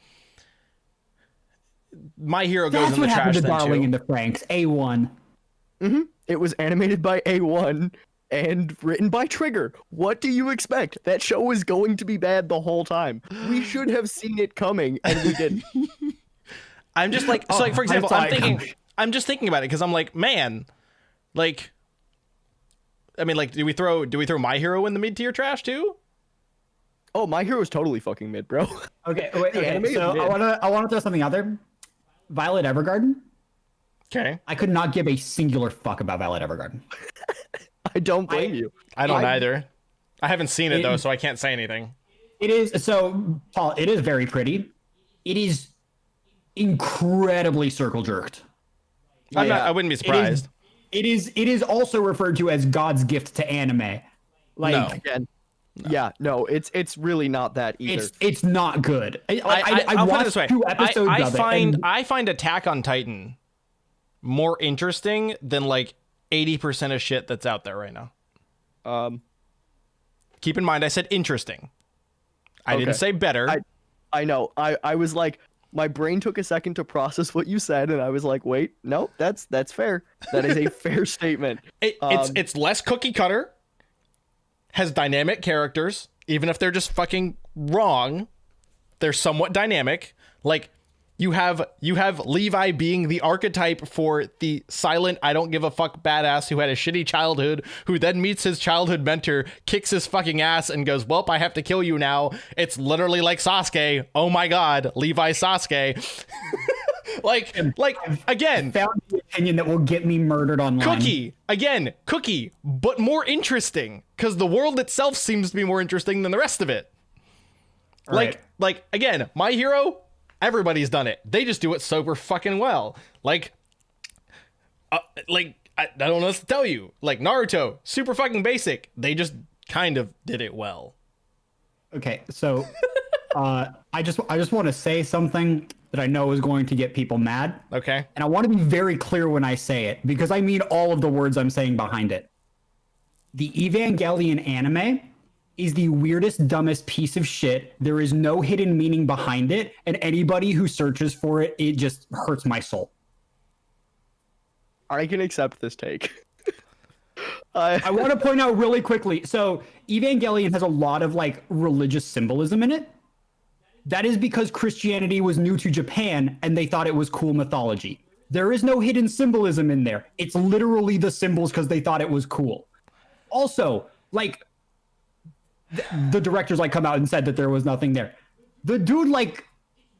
My Hero goes That's in the what happened trash to then, Darling too. in the Franxx. A1. It was animated by A1 and written by Trigger. What do you expect? That show was going to be bad the whole time. We should have seen it coming, and we didn't. I'm just like, so, like, for I example, saw it coming. I'm just thinking about it, because I'm like, man, like, I mean, like, do we throw My Hero in the mid-tier trash, too? Oh, My Hero is totally fucking mid, bro. Okay, wait. The anime is So mid. I want to throw something out there. Violet Evergarden. Okay. I could not give a singular fuck about Violet Evergarden. I don't blame you. I don't either. I haven't seen it though, so I can't say anything. It is so, Paul. It is very pretty. It is incredibly circle jerked. I wouldn't be surprised. It is also referred to as God's gift to anime. Like, No. Again, yeah, no, it's really not that either. it's not good. I I'll put it watched this way. 2 episodes I of find it. And I find Attack on Titan more interesting than like 80% of shit that's out there right now. Keep in mind, I said interesting. I didn't Okay. say better. I know. I was like, my brain took a second to process what you said, and I was like, wait, no, that's fair. That is a fair statement. It's less cookie cutter. Has dynamic characters, even if they're just fucking wrong. They're somewhat dynamic. Like you have Levi being the archetype for the silent, I don't give a fuck badass who had a shitty childhood, who then meets his childhood mentor, kicks his fucking ass, and goes, "Welp, I have to kill you now." It's literally like Sasuke. Oh my god, Levi Sasuke. like again. found the opinion that will get me murdered online. Cookie, but more interesting because the world itself seems to be more interesting than the rest of it. Right. Like again, My Hero, everybody's done it. They just do it super fucking well. I don't know what to tell you. Like Naruto, super fucking basic. They just kind of did it well. Okay, so I just want to say something that I know is going to get people mad. Okay. And I want to be very clear when I say it, because I mean all of the words I'm saying behind it. The Evangelion anime is the weirdest, dumbest piece of shit. There is no hidden meaning behind it, and anybody who searches for it, it just hurts my soul. I can accept this take. I want to point out really quickly. So Evangelion has a lot of like religious symbolism in it. That is because Christianity was new to Japan and they thought it was cool mythology. There is no hidden symbolism in there. It's literally the symbols because they thought it was cool. Also, like the directors like come out and said that there was nothing there. The dude, like,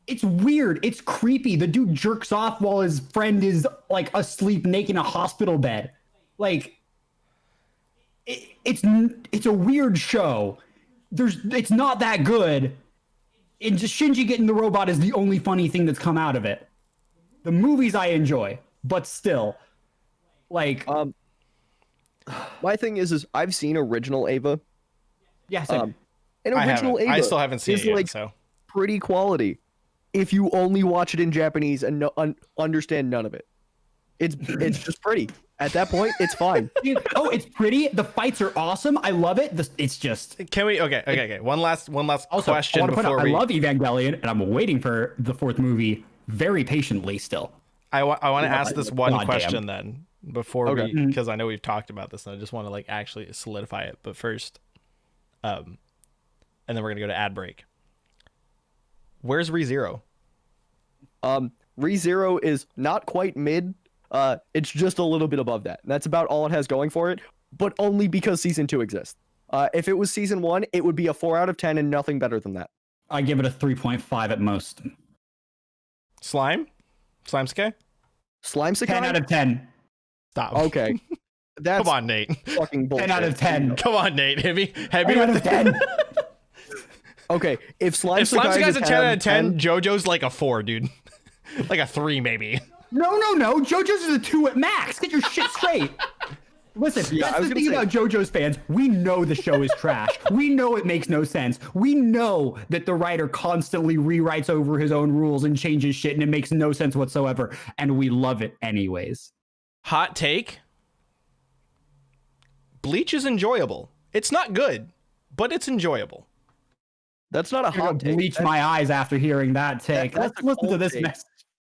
it's weird. It's creepy. The dude jerks off while his friend is like asleep naked in a hospital bed. Like, it's a weird show. It's not that good. And just Shinji getting the robot is the only funny thing that's come out of it. The movies I enjoy, but still, like, my thing is I've seen original Ava. yes, And original Ava I still haven't seen is it yet, like so pretty quality. If you only watch it in Japanese and understand none of it, it's just pretty. At that point, it's fine. it's pretty. The fights are awesome. I love it. It's just. can we? Okay. One last Also, question I want to point out, before we. I love Evangelion, and I'm waiting for the 4th movie very patiently still. I want to ask this one Goddamn. question then before Okay. we, because I know we've talked about this and I just want to like actually solidify it. But first, and then we're gonna go to ad break. Where's ReZero? ReZero is not quite mid. It's just a little bit above that. That's about all it has going for it, but only because season 2 exists. If it was season 1, it would be a 4 out of 10 and nothing better than that. I give it a 3.5 at most. Slimesuke? Slime 10 out of 10. Stop. Okay. That's Come on, Nate. fucking bullshit. 10 out of 10. Come on, Nate. Hit me 10 with out the of 10. Okay, if Slime If Slime Sakai Guy's is a 10 out of 10, JoJo's like a 4, dude. Like a 3, maybe. No. JoJo's is a 2 at max. Get your shit straight. Listen, Yeah, I that's was the gonna thing say- about JoJo's fans. We know the show is trash. We know it makes no sense. We know that the writer constantly rewrites over his own rules and changes shit, and it makes no sense whatsoever. And we love it anyways. Hot take. Bleach is enjoyable. It's not good, but it's enjoyable. That's not a I'm gonna hot take. bleach my eyes after hearing that take. that's Let's a listen to cold this take. mess.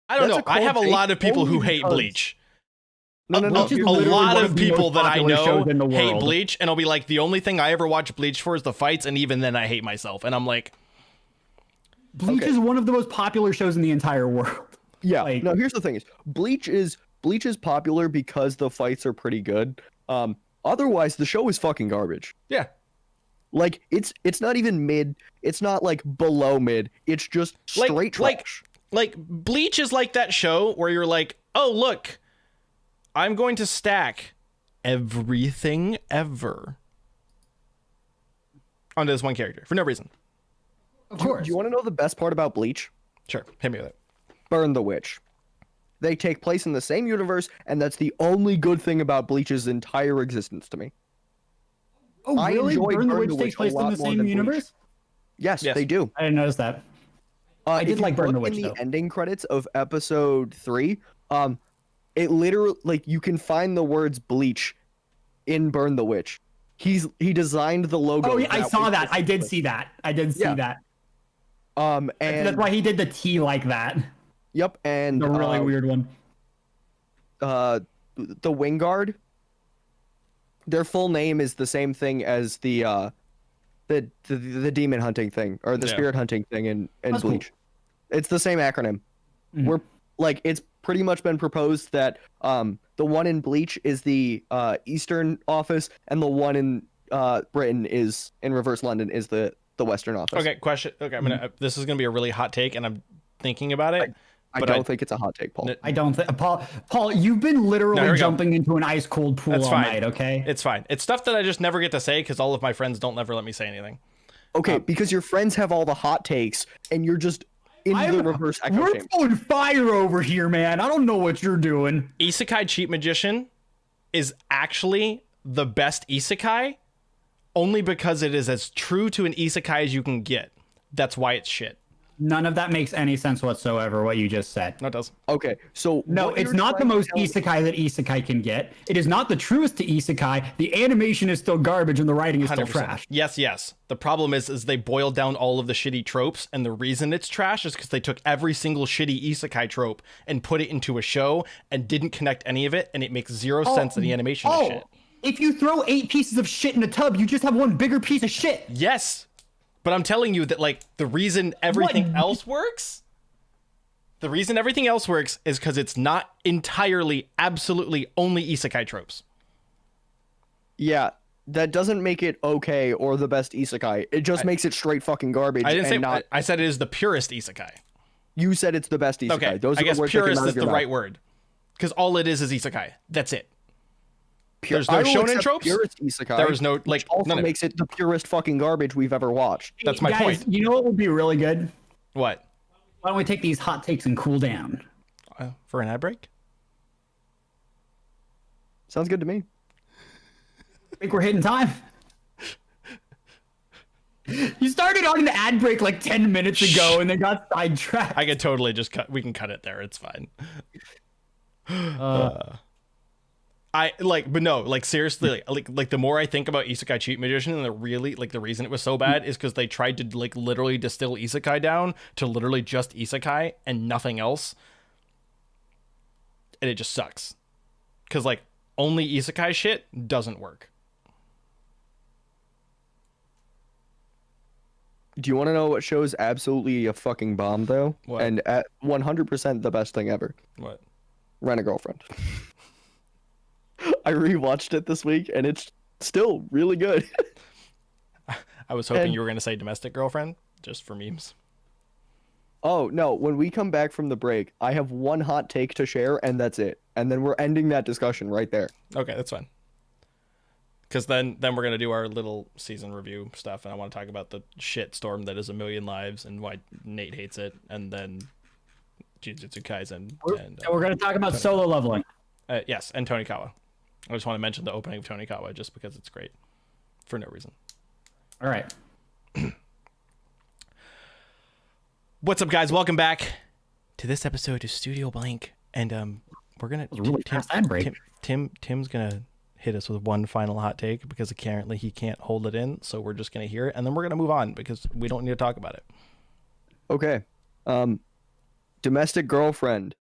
I don't That's know. a I have a cold lot take of people who only hate because- Bleach. No. Bleach is A literally lot one of of the people most that I popular know shows in the hate world. Bleach, and I'll be like, the only thing I ever watch Bleach for is the fights, and even then I hate myself. And I'm like, Bleach Okay. is one of the most popular shows in the entire world. Yeah. Like- No, here's the thing: is Bleach is popular because the fights are pretty good. Otherwise, the show is fucking garbage. yeah. Like it's not even mid. It's not like below mid. It's just straight like trash. Like, Bleach is like that show where you're like, oh, look, I'm going to stack everything ever onto this one character for no reason. Of course. Do you want to know the best part about Bleach? Sure, hit me with it. Burn the Witch. They take place in the same universe, and that's the only good thing about Bleach's entire existence to me. Oh, I really? enjoy Burn the Burn Witch the takes Witch a place in lot the more same than Bleach. universe? Yes, Yes. they do. I didn't notice that. I did If you like Burn the look Witch, in the though. ending credits of episode 3, it literally, like, you can find the words Bleach in Burn the Witch. He designed the logo. Oh, yeah, I saw way that. I did specifically. see that. I did see Yeah. that. And That's why he did the T like that. yep, and The really weird one. the Wingguard, their full name is the same thing as the demon hunting thing or the Yeah. spirit hunting thing in That's cool. Bleach. It's the same acronym. Mhm. We're like, it's pretty much been proposed that the one in Bleach is the Eastern office, and the one in Britain is in Reverse London is the Western office. Okay, question. Okay, I'm gonna. This is gonna be a really hot take, and I'm thinking about it. I but don't think it's a hot take, Paul. N- I don't think Paul, you've been No, here literally we go. jumping into an ice cold pool That's all fine. night, okay? It's fine. It's stuff that I just never get to say because all of my friends don't ever let me say anything. Okay, because your friends have all the hot takes, and you're just in the reverse echo We're chamber. throwing fire over here, man. I don't know what you're doing. Isekai Cheat Magician is actually the best isekai only because it is as true to an isekai as you can get. That's why it's shit. None of that makes any sense whatsoever, what you just said. No, it doesn't. Okay, so No, what it's you're not the trying to most tell me- isekai that isekai can get. It is not the truest to isekai. The animation is still garbage and the writing is still 100%. trash. Yes. The problem is they boiled down all of the shitty tropes, and the reason it's trash is because they took every single shitty isekai trope and put it into a show and didn't connect any of it, and it makes zero sense in the animation of shit. If you throw 8 pieces of shit in a tub, you just have one bigger piece of shit. Yes, but I'm telling you that like the reason everything What? else works, is because it's not entirely, absolutely only isekai tropes. Yeah, that doesn't make it okay or the best isekai. It just makes it straight fucking garbage. I didn't say. and not. I said it is the purest isekai. You said it's the best isekai. Okay, Those are I guess the words that came purist out is of the your right mouth. word, because all it is isekai. That's it. Pure- There's no I will shonen accept tropes? Purest isekai. There is no which like also none of it. makes it the purest fucking garbage we've ever watched. That's my Guys, point. you know what would be really good? What? Why don't we take these hot takes and cool down? For an ad break? Sounds good to me. I think we're hitting time. You started on an ad break like 10 minutes ago and then got sidetracked. I could totally just cut. We can cut it there. It's fine. I like, but no, like seriously, like the more I think about Isekai Cheat Magician, and the reason it was so bad is because they tried to like literally distill Isekai down to literally just Isekai and nothing else, and it just sucks. Because like only Isekai shit doesn't work. Do you want to know what show's absolutely a fucking bomb though? What? And at 100% the best thing ever. What? Rent a Girlfriend. I rewatched it this week and it's still really good. I was hoping And- you were gonna say Domestic Girlfriend just for memes. Oh no, when we come back from the break, I have one hot take to share and that's it. And then we're ending that discussion right there. Okay, that's fine. Because then we're gonna do our little season review stuff, and I want to talk about the shit storm that is A Million Lives and why Nate hates it, and then Jujutsu Kaisen and We're going to talk about solo leveling. yes, and Tonikawa. I just want to mention the opening of Tonikawa just because it's great for no reason. All right. What's up, guys? Welcome back to this episode of Studio Blank, and we're gonna was a really fast ad break. Tim's gonna hit us with one final hot take because apparently he can't hold it in, so we're just gonna hear it and then we're gonna move on because we don't need to talk about it. Okay. Domestic Girlfriend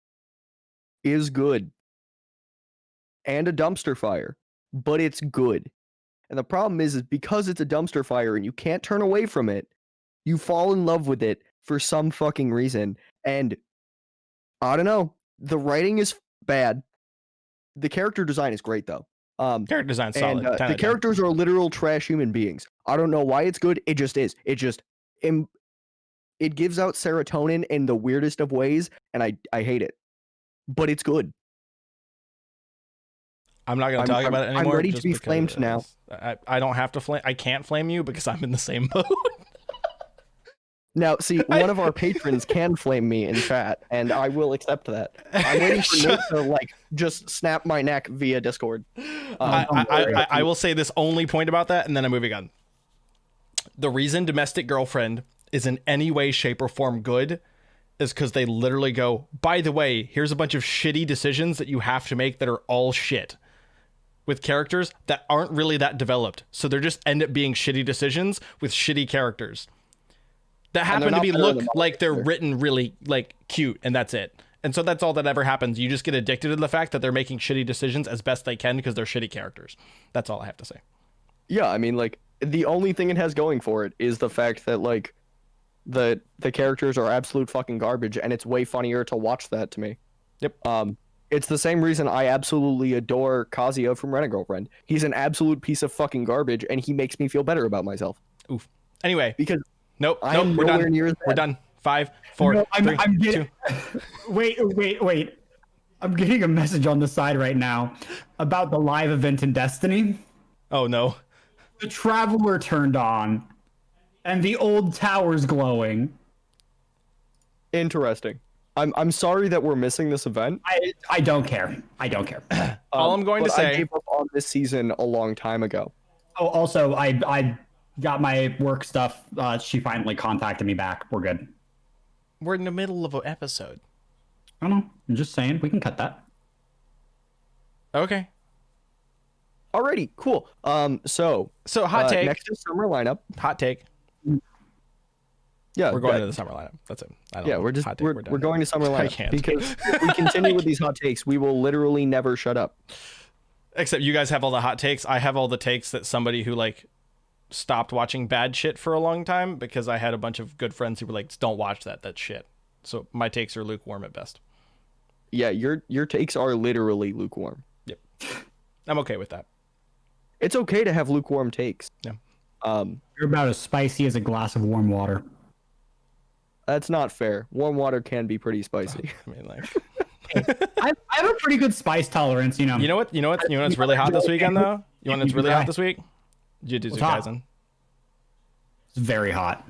is good. And a dumpster fire, but it's good. And the problem is because it's a dumpster fire and you can't turn away from it, you fall in love with it for some fucking reason. And I don't know, the writing is bad. The character design is great though. Character design solid. And the characters are literal trash human beings. I don't know why it's good. It just is. It just It gives out serotonin in the weirdest of ways, and I hate it. But it's good. I'm not going to talk about it anymore. I'm ready to just be because flamed now. I don't have to flame. I can't flame you because I'm in the same boat. Now, see, one of our patrons can flame me in chat, and I will accept that. I'm waiting for Nate to like just snap my neck via Discord. I will say this only point about that, and then I'm moving on. The reason Domestic Girlfriend is in any way, shape, or form good is because they literally go, by the way, here's a bunch of shitty decisions that you have to make that are all shit, with characters that aren't really that developed. So they're just end up being shitty decisions with shitty characters that happen to be look like they're written really like cute, and that's it. And so that's all that ever happens. You just get addicted to the fact that they're making shitty decisions as best they can because they're shitty characters. That's all I have to say. Yeah, I mean, like, the only thing it has going for it is the fact that like the characters are absolute fucking garbage, and it's way funnier to watch that to me. Yep. It's the same reason I absolutely adore Kazuya from Rent-A-Girlfriend. He's an absolute piece of fucking garbage, and he makes me feel better about myself. Oof. Anyway. Because Nope. I'm We're nowhere done. near We're done. 5, 4, No, 3, I'm getting... 2. Wait. I'm getting a message on the side right now about the live event in Destiny. Oh no. The Traveler turned on, and the old tower's glowing. Interesting. I'm sorry that we're missing this event. I don't care. I don't care. All I'm going to say... I gave up on this season a long time ago. Oh, also, I got my work stuff. She finally contacted me back. We're good. We're in the middle of an episode. I don't know. I'm just saying. We can cut that. Okay. Alrighty, cool. So hot take. Next is summer lineup. Hot take. Yeah, We're going to the summer lineup. That's it. I don't know. We're just Hot take, we're done. going to summer lineup can't. because if we continue with these hot takes, we will literally never shut up. Except you guys have all the hot takes. I have all the takes that somebody who like stopped watching bad shit for a long time because I had a bunch of good friends who were like, "Don't watch that. That's shit." So my takes are lukewarm at best. Yeah, your takes are literally lukewarm. Yep. I'm okay with that. It's okay to have lukewarm takes. Yeah. You're about as spicy as a glass of warm water. That's not fair. Warm water can be pretty spicy. I mean, like, I have a pretty good spice tolerance, you know. you know what's really hot this weekend though? You know what's really hot this week? Jujutsu What's hot? Kaisen. It's very hot.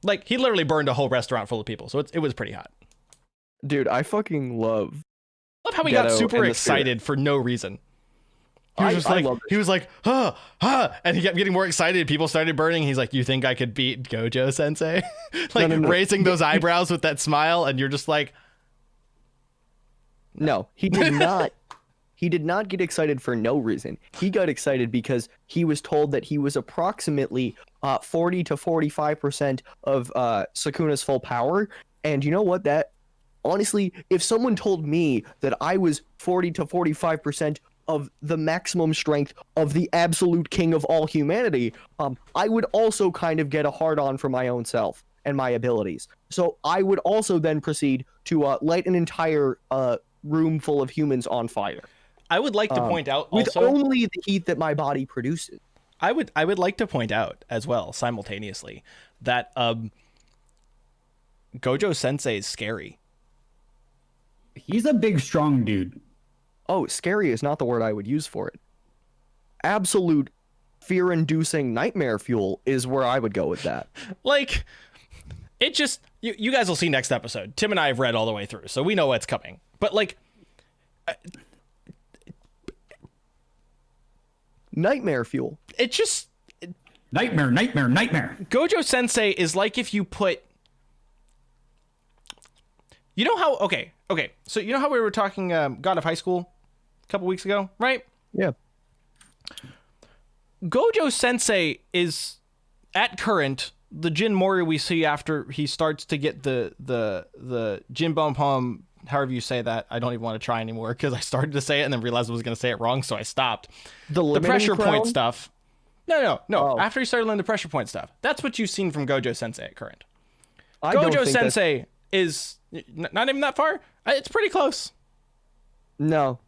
Like he literally burned a whole restaurant full of people, so it was pretty hot. Dude, I fucking love. Love how he got Ghetto super and the excited for no reason. He was just like, love he was like, and he kept getting more excited. People started burning. He's like, you think I could beat Gojo Sensei? Like No. raising those eyebrows with that smile, and you're just like, No, he did not. He did not get excited for no reason. He got excited because he was told that he was approximately 40 to 45% of Sukuna's full power. And you know what? That honestly, if someone told me that I was 40 to 45% of the maximum strength of the absolute king of all humanity, I would also kind of get a hard on for my own self and my abilities. So I would also then proceed to light an entire room full of humans on fire. I would like to point out With also, only the heat that my body produces. I would like to point out as well simultaneously that Gojo Sensei is scary. He's a big, strong dude. Oh, scary is not the word I would use for it. Absolute fear-inducing nightmare fuel is where I would go with that. Like, it just you guys will see next episode. Tim and I have read all the way through, so we know what's coming. But like, Nightmare fuel. it just Nightmare. Gojo Sensei is like if you put, you know how okay, so you know how we were talking God of High School a couple weeks ago, right? Yeah. Gojo Sensei is at current the Jin Mori we see after he starts to get the Jin Bum Pum, however you say that. I don't even want to try anymore because I started to say it and then realized I was going to say it wrong, so I stopped. The pressure point stuff. No. Oh. After he started learning the pressure point stuff, that's what you've seen from Gojo Sensei at current. I don't Gojo think Sensei is not even that far. It's pretty close. No.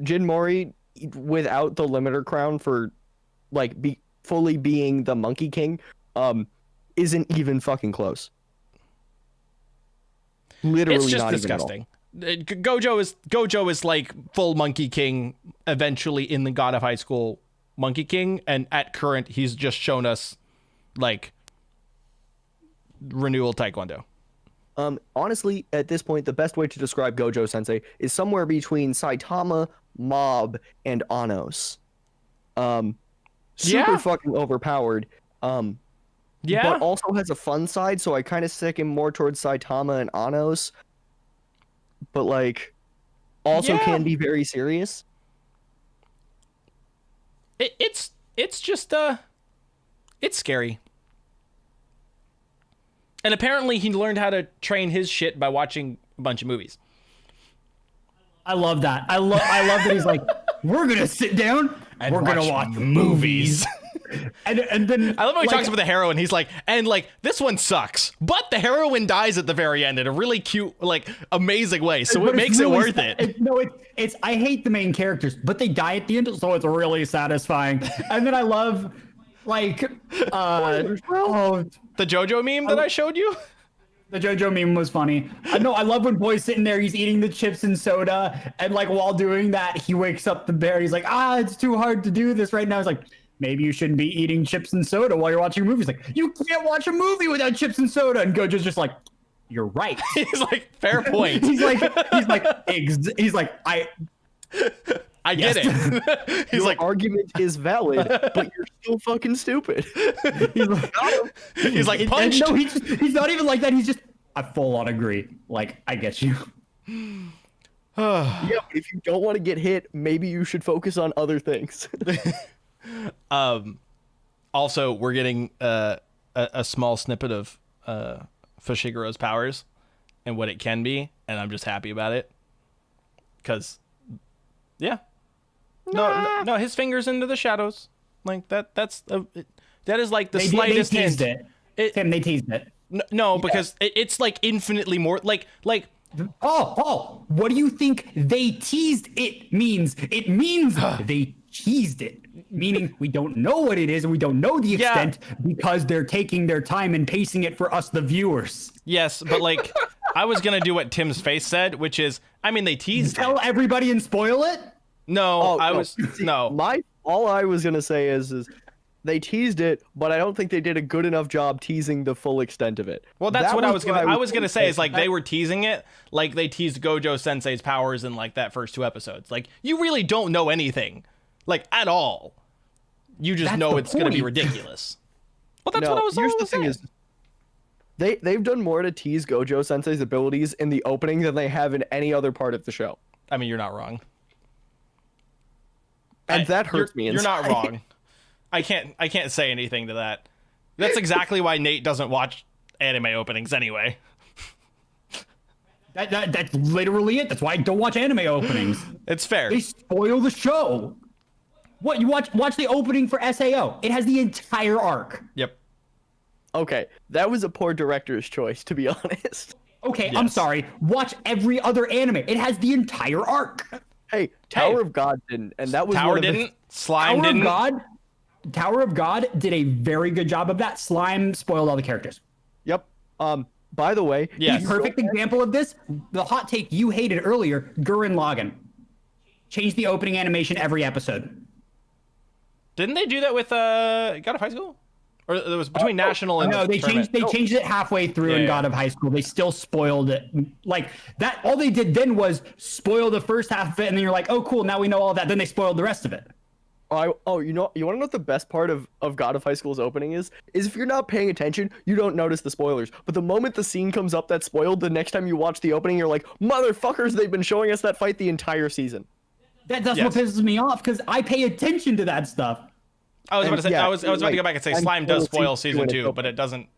Jin Mori, without the limiter crown for, like, fully being the Monkey King, isn't even fucking close. Literally It's just not disgusting. Gojo is like full Monkey King eventually in the God of High School Monkey King, and at current he's just shown us like renewal Taekwondo. Honestly, at this point, the best way to describe Gojo Sensei is somewhere between Saitama, Mob, and Anos. Super fucking overpowered. Yeah, But also has a fun side, so I kind of stick him more towards Saitama and Anos. But like, also can be very serious. it's just it's scary. And apparently he learned how to train his shit by watching a bunch of movies. I love that. I love that he's like, we're gonna sit down and we're gonna watch movies. and then I love how he talks about the heroine. He's like, and like this one sucks, but the heroine dies at the very end in a really cute, like amazing way. So it makes it worth it. No, it's I hate the main characters, but they die at the end, so it's really satisfying. And then I love like The JoJo meme that I showed you. the JoJo meme was funny. I love when Boy's sitting there, he's eating the chips and soda, and like while doing that, he wakes up the bear. He's like, it's too hard to do this right now. He's like, maybe you shouldn't be eating chips and soda while you're watching a movie. He's like, you can't watch a movie without chips and soda. And Gojo's just like, you're right. He's like, fair point. he's like, I get it. He's Your like, argument is valid, but you're still fucking stupid. he's like And punched. no, he's not even like that. He's just, I full on agree. Like, I get you. Yeah, but if you don't want to get hit, maybe you should focus on other things. Also, we're getting a small snippet of Fushigero's powers and what it can be, and I'm just happy about it. Cause, yeah, no, his fingers into the shadows, like that. That is like the slightest they teased hint. Tim, they teased it. No, because it's like infinitely more like. Oh, what do you think they teased it means? It means they teased it, meaning we don't know what it is and we don't know the extent because they're taking their time and pacing it for us, the viewers. Yes, but like I was gonna do what Tim's face said, which is, I mean, they teased Tell it. everybody and spoil it? No, No. All I was gonna say is they teased it, but I don't think they did a good enough job teasing the full extent of it. Well, that's what I was gonna say is like that- they were teasing it, like they teased Gojo Sensei's powers in like that first 2 episodes. Like you really don't know anything, like at all. You just That's know the it's gonna be point. ridiculous. Well, that's No, what I was here's the saying. thing is, they've done more to tease Gojo Sensei's abilities in the opening than they have in any other part of the show, I mean, you're not wrong. and that hurts me. You're not inside. wrong. I can't say anything to that. That's exactly why Nate doesn't watch anime openings anyway. That's literally it. That's why I don't watch anime openings. It's fair. They spoil the show. What, you watch the opening for SAO. It has the entire arc. Yep. Okay, that was a poor director's choice, to be honest. Okay, I'm Yes. sorry. Watch every other anime. It has the entire arc. Hey, Tower of God didn't, and that was Tower one of the- didn't. Slime Tower didn't. of God. Tower of God did a very good job of that. Slime spoiled all the characters. Yep. By the way, Yes. The perfect example of this, the hot take you hated earlier, Gurren Lagann. Change the opening animation every episode. Didn't they do that with God of High School? Or it was between National and No, they Tournament? changed it halfway through in Yeah. God of High School. They still spoiled it. Like that, all they did then was spoil the first half of it, and then you're like, oh cool, now we know all that. Then they spoiled the rest of it. you want to know what the best part of God of High School's opening is if you're not paying attention, you don't notice the spoilers. But the moment the scene comes up that's spoiled, the next time you watch the opening, you're like, motherfuckers, they've been showing us that fight the entire season. That's what Yes. pisses me off because I pay attention to that stuff. I was about to say. Yeah, I was about to like, go back and say I'm Slime does spoiled spoil season season two and 2, it's but it doesn't.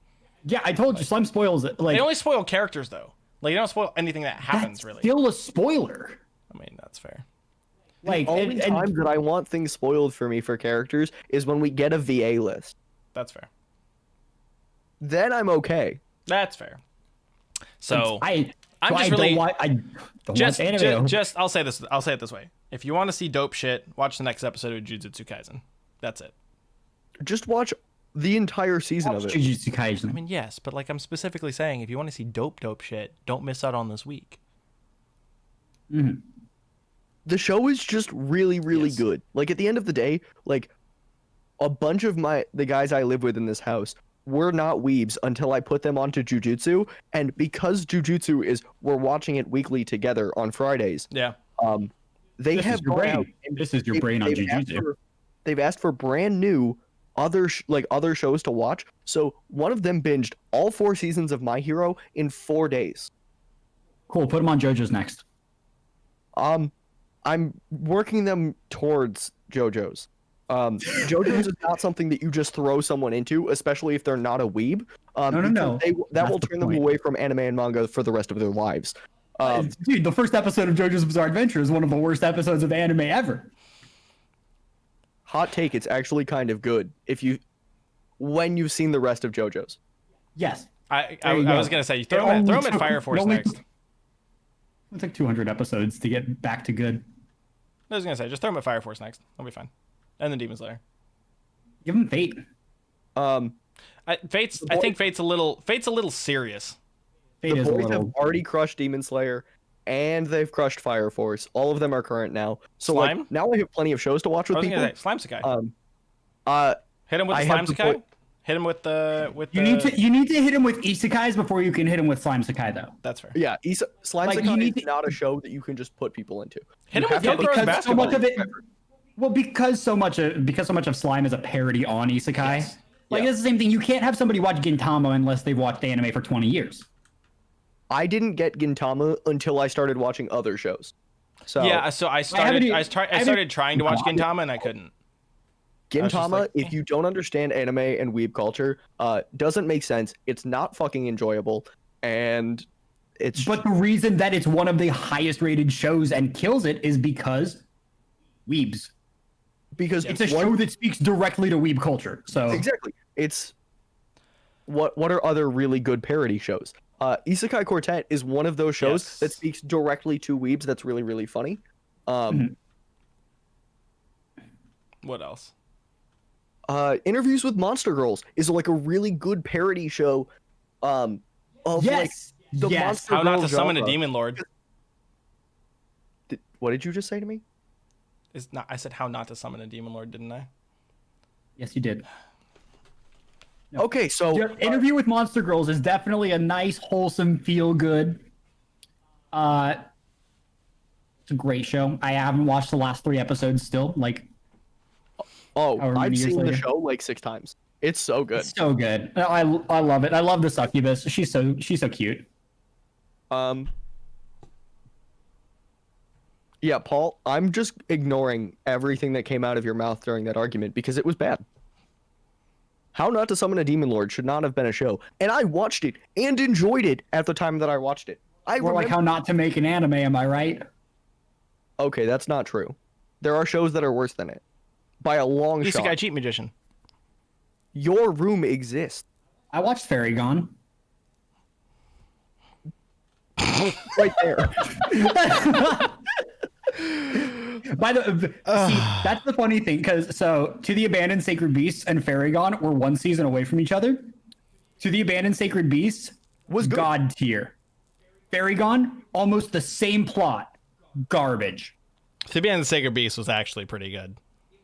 Yeah, I told you, Slime spoils it. Like They only spoil characters though. Like you don't spoil anything that happens that's really. still a spoiler. I mean, that's fair. Like Only and time that I want things spoiled for me for characters is when we get a VA list. That's fair. Then I'm okay. That's fair. So I'm I'm just I really- don't want, I don't just, watch anime. just I'll say it this way. If you want to see dope shit, watch the next episode of Jujutsu Kaisen. That's it. Just watch the entire season of it. Jujutsu Kaisen. I mean, yes, but like I'm specifically saying, if you want to see dope shit, don't miss out on this week. Mhm. The show is just really, really Yes. good. Like, at the end of the day, like, a bunch of the guys I live with in this house were not weebs until I put them onto Jujutsu, and because Jujutsu we're watching it weekly together on Fridays. Yeah. They This have is your gone brain. out and This is your they've- brain on they've asked Jujutsu. they've asked for brand new other shows to watch. So one of them binged all 4 seasons of My Hero in 4 days. Cool. Put them on JoJo's next. I'm working them towards JoJo's. JoJo's is not something that you just throw someone into, especially if they're not a weeb. No. Because that That's will the turn them point. away from anime and manga for the rest of their lives. Dude, the first episode of JoJo's Bizarre Adventure is one of the worst episodes of anime ever. Hot take, it's actually kind of good when you've seen the rest of JoJo's. Yes. I There you was go. gonna say It throw him only at took- Fire Force it only- next. It took 200 episodes to get back to good. I was gonna say just throw him at Fire Force next. I'll be fine. And then Demon Slayer. Give him Fate. Fate's. I think Fate's a little serious. Fate The is a boys have little. already crushed Demon Slayer, and they've crushed Fire Force. All of them are current now. So Slime? like now I have plenty of shows to watch I with was people. gonna say Slime Sakai. Hit him with I the have Slime to Sakai. put- Hit him with the You need to hit him with isekais before you can hit him with Slime Sakai though. That's fair. Yeah, Slime Like, Sakai you need is to- not a show that you can just put people into. Hit him You with have to- Totoro's because so basketball. much of it. Well, because so much of Slime is a parody on isekai. Yes. Like Yeah. it's the same thing. You can't have somebody watch Gintama unless they've watched anime for 20 years. I didn't get Gintama until I started watching other shows. So Yeah, so I haven't e- started trying to watch haven't- Gintama and I couldn't. was just Gintama, like, if you don't understand anime and weeb culture, doesn't make sense. It's not fucking enjoyable, and it's But the reason that it's one of the highest rated shows and kills it is because weebs. because It's a show that speaks directly to weeb culture. So Exactly. It's what are other really good parody shows? Isekai Quartet is one of those shows Yes. that speaks directly to weebs. That's really, really funny. Mhm. What else? Interviews with Monster Girls is like a really good parody show. Of like yes, the yes. monster How not girl to summon a genre. demon lord? What did you just say to me? Is not. I said how not to summon a demon lord, didn't I? Yes, you did. No. Okay, so Your Interview with Monster Girls is definitely a nice, wholesome, feel good. It's a great show. I haven't watched the last 3 episodes still. Like, however I've many years seen the later. show like 6 times. It's so good. it's so good. I love it. I love the succubus. She's so cute. Yeah, Paul, I'm just ignoring everything that came out of your mouth during that argument because it was bad. How Not to Summon a Demon Lord should not have been a show, and I watched it and enjoyed it at the time that I watched it. Or like How Not to Make an Anime. Am I right? Okay, that's not true. There are shows that are worse than it by a long Isekai shot. cheat magician. Your Room exists. I watched Fairy Gone. Right there. By the see, that's the funny thing because To the Abandoned Sacred Beasts and Fairy Gone were 1 season away from each other. To the Abandoned Sacred Beasts Was good. god tier. Fairy Gone, almost the same plot, garbage. To be on the Sacred Beast was actually pretty good.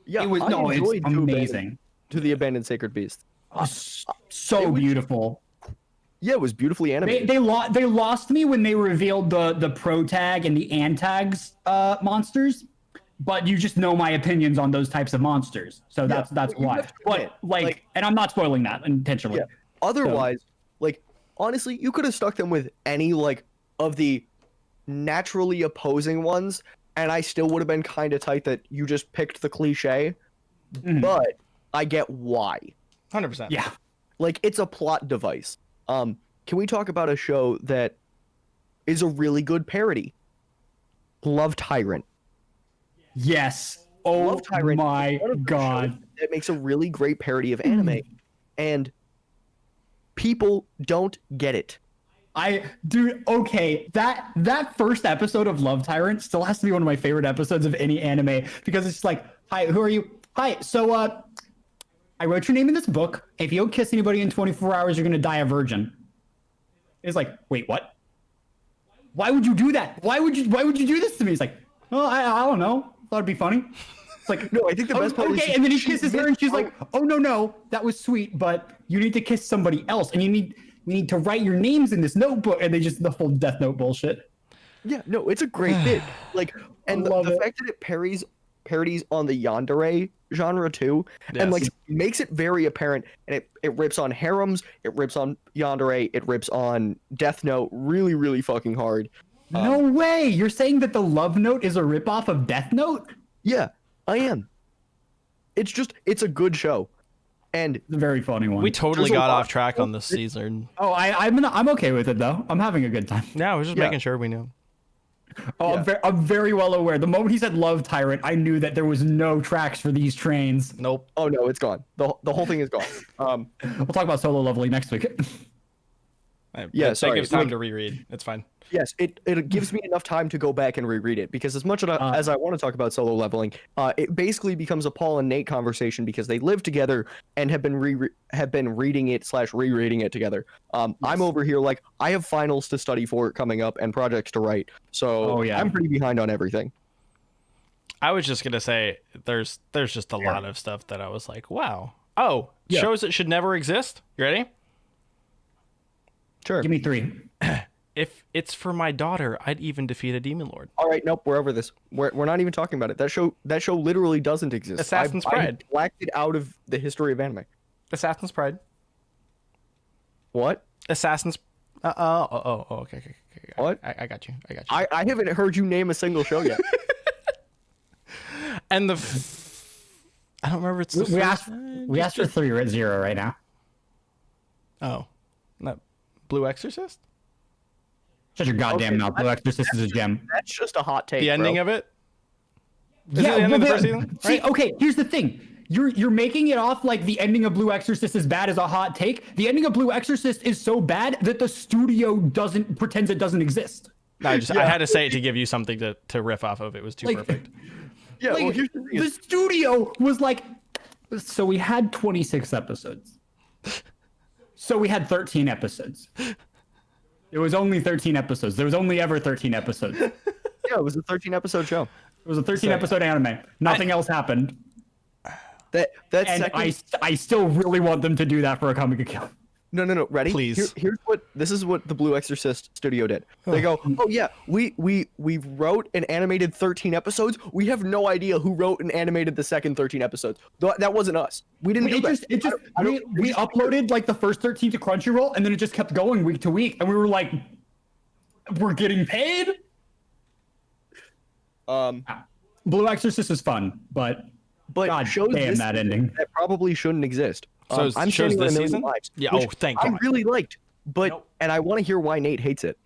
Yeah, It was I no, it's enjoyed amazing. To the Abandoned Sacred Beast. So it was- beautiful. Yeah, it was beautifully animated. They lost me when they revealed the pro tag and the antags monsters, but you just know my opinions on those types of monsters, so that's you why. have to admit, But like, and I'm not spoiling that intentionally. Yeah. Otherwise, like honestly, you could have stuck them with any like of the naturally opposing ones, and I still would have been kind of tight that you just picked the cliche. Mhm. But I get why. 100%. Yeah. Like it's a plot device. Can we talk about a show that is a really good parody? Love Tyrant. Yes. Oh Love Tyrant. my is one of those god. shows that makes a really great parody of anime, and people don't get it. Okay, that first episode of Love Tyrant still has to be one of my favorite episodes of any anime because it's just like, hi, who are you? Hi, so I wrote your name in this book. If you don't kiss anybody in 24 hours, you're gonna die a virgin. It's like, wait, what? Why would you do that? Why would you do this to me? It's like, well, I don't know. Thought it'd be funny. It's like, No, I think the best part is okay, and then he kisses her, and she's like, "Oh no, that was sweet, but you need to kiss somebody else, and we need to write your names in this notebook." And they just the full Death Note bullshit. Yeah, no, it's a great bit. Like, and love the it. fact that it parodies on the yandere genre too, and like Yes. makes it very apparent. And it rips on harems, it rips on yandere, it rips on Death Note really, really fucking hard. No way! You're saying that the Love Note is a ripoff of Death Note? Yeah, I am. It's a good show, and It's a very funny one. We totally There's a got lot- off track on this season. Oh, I'm okay with it though. I'm having a good time. Yeah, we're just Yeah. making sure we knew. Oh, Yeah. I'm very well aware. The moment he said Love Tyrant, I knew that there was no tracks for these trains. Nope. oh no, it's gone. The whole thing is gone. We'll talk about Solo Leveling next week. Yeah, that sorry, gives time like- to reread. It's fine. Yes, it gives me enough time to go back and reread it because as much as I want to talk about Solo Leveling, it basically becomes a Paul and Nate conversation because they live together and have been reading it / rereading it together. I'm over here like I have finals to study for coming up and projects to write, so Oh, yeah. I'm pretty behind on everything. I was just gonna say there's just a lot of stuff that I was like, wow. Oh, Yeah. shows that should never exist. You ready? Sure. Give me 3. If it's for my daughter, I'd even defeat a demon lord. All right, nope, we're over this. We're not even talking about it. That show literally doesn't exist. Assassin's I Pride. blacked it out of the history of anime. Assassin's Pride. What? Assassin's. Okay. What? I got you. I haven't heard you name a single show yet. And I don't remember. It's the We first- asked for 3. We're at 0 right now. Oh, not Blue Exorcist. Shut your goddamn Okay, mouth. Blue Exorcist is a gem. That's just a hot take. The ending bro. of it. Is it the end of the first season? See, Right? okay, here's the thing. You're making it off like the ending of Blue Exorcist is bad as a hot take. The ending of Blue Exorcist is so bad that the studio pretends it doesn't exist. No, I had to say it to give you something to riff off of. It was too Like- perfect. Yeah, well, Like, here's the thing. the studio was like, so we had 26 episodes. So we had 13 episodes. It was only 13 episodes. There was only ever 13 episodes. It Yeah, it was a 13-episode show. was a 13 episode anime. Nothing else happened. That And second. I still really want them to do that for a Comic Kill. No. Ready? Please. This is what the Blue Exorcist studio did. They go, oh yeah, we wrote and animated 13 episodes. We have no idea who wrote and animated the second 13 episodes. That wasn't us. We didn't do that. We uploaded like the first 13 to Crunchyroll, and then it just kept going week to week, and we were like, we're getting paid. Blue Exorcist is fun, but But God shows damn this that ending. that probably shouldn't exist. So I'm shows Standing on a this Million season? Lives, Yeah, which oh, thank I God. really liked, but Nope. and I want to hear why Nate hates it.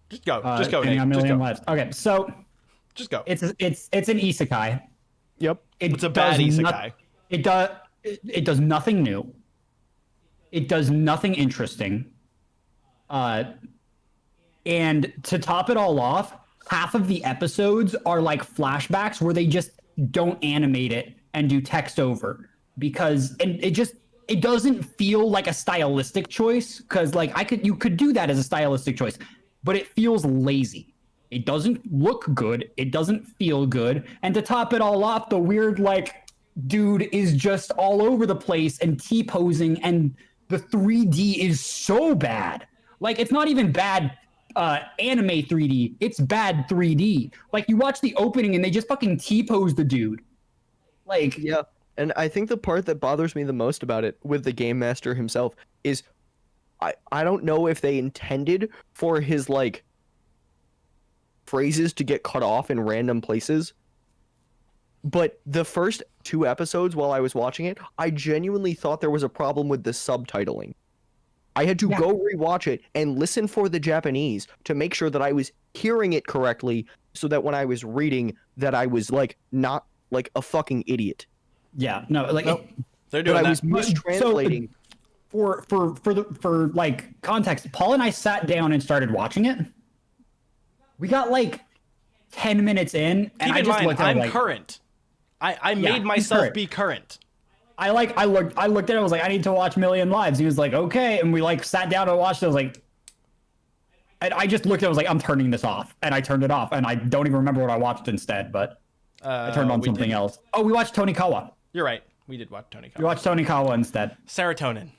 Just go. Just go, Standing Nate. on Just Million go. Lives. Okay, so Just go. it's an isekai. Yep. It's a bad does isekai. It does nothing new. It does nothing interesting. And to top it all off, half of the episodes are like flashbacks where they just don't animate it and do text over because it doesn't feel like a stylistic choice because like you could do that as a stylistic choice, but it feels lazy. It doesn't look good. It doesn't feel good. And to top it all off, the weird like dude is just all over the place and T-posing, and the 3D is so bad. Like it's not even bad anime 3D. It's bad 3D. Like you watch the opening and they just fucking T-pose the dude. Like Yeah. And I think the part that bothers me the most about it with the game master himself is I don't know if they intended for his like phrases to get cut off in random places. But the first 2 episodes while I was watching it, I genuinely thought there was a problem with the subtitling. I had to go rewatch it and listen for the Japanese to make sure that I was hearing it correctly so that when I was reading that I was like not like a fucking idiot. yeah, no, like They're That doing I that. was mistranslating. for like context, Paul and I sat down and started watching it. We got like 10 minutes in, and Keep I in just mind, looked at it I'm like, current. I Yeah, made myself current. be current. I looked at it, I was like, I need to watch Million Lives. He was like, okay, and we like sat down and watched it. I was like, I just looked at it, I was like, I'm turning this off. And I turned it off, and I don't even remember what I watched instead, but I turned on something else. Oh, we watched Tony Kawa. You're right. We did watch Tony We Kawa. watched Tony Kawa instead. Serotonin.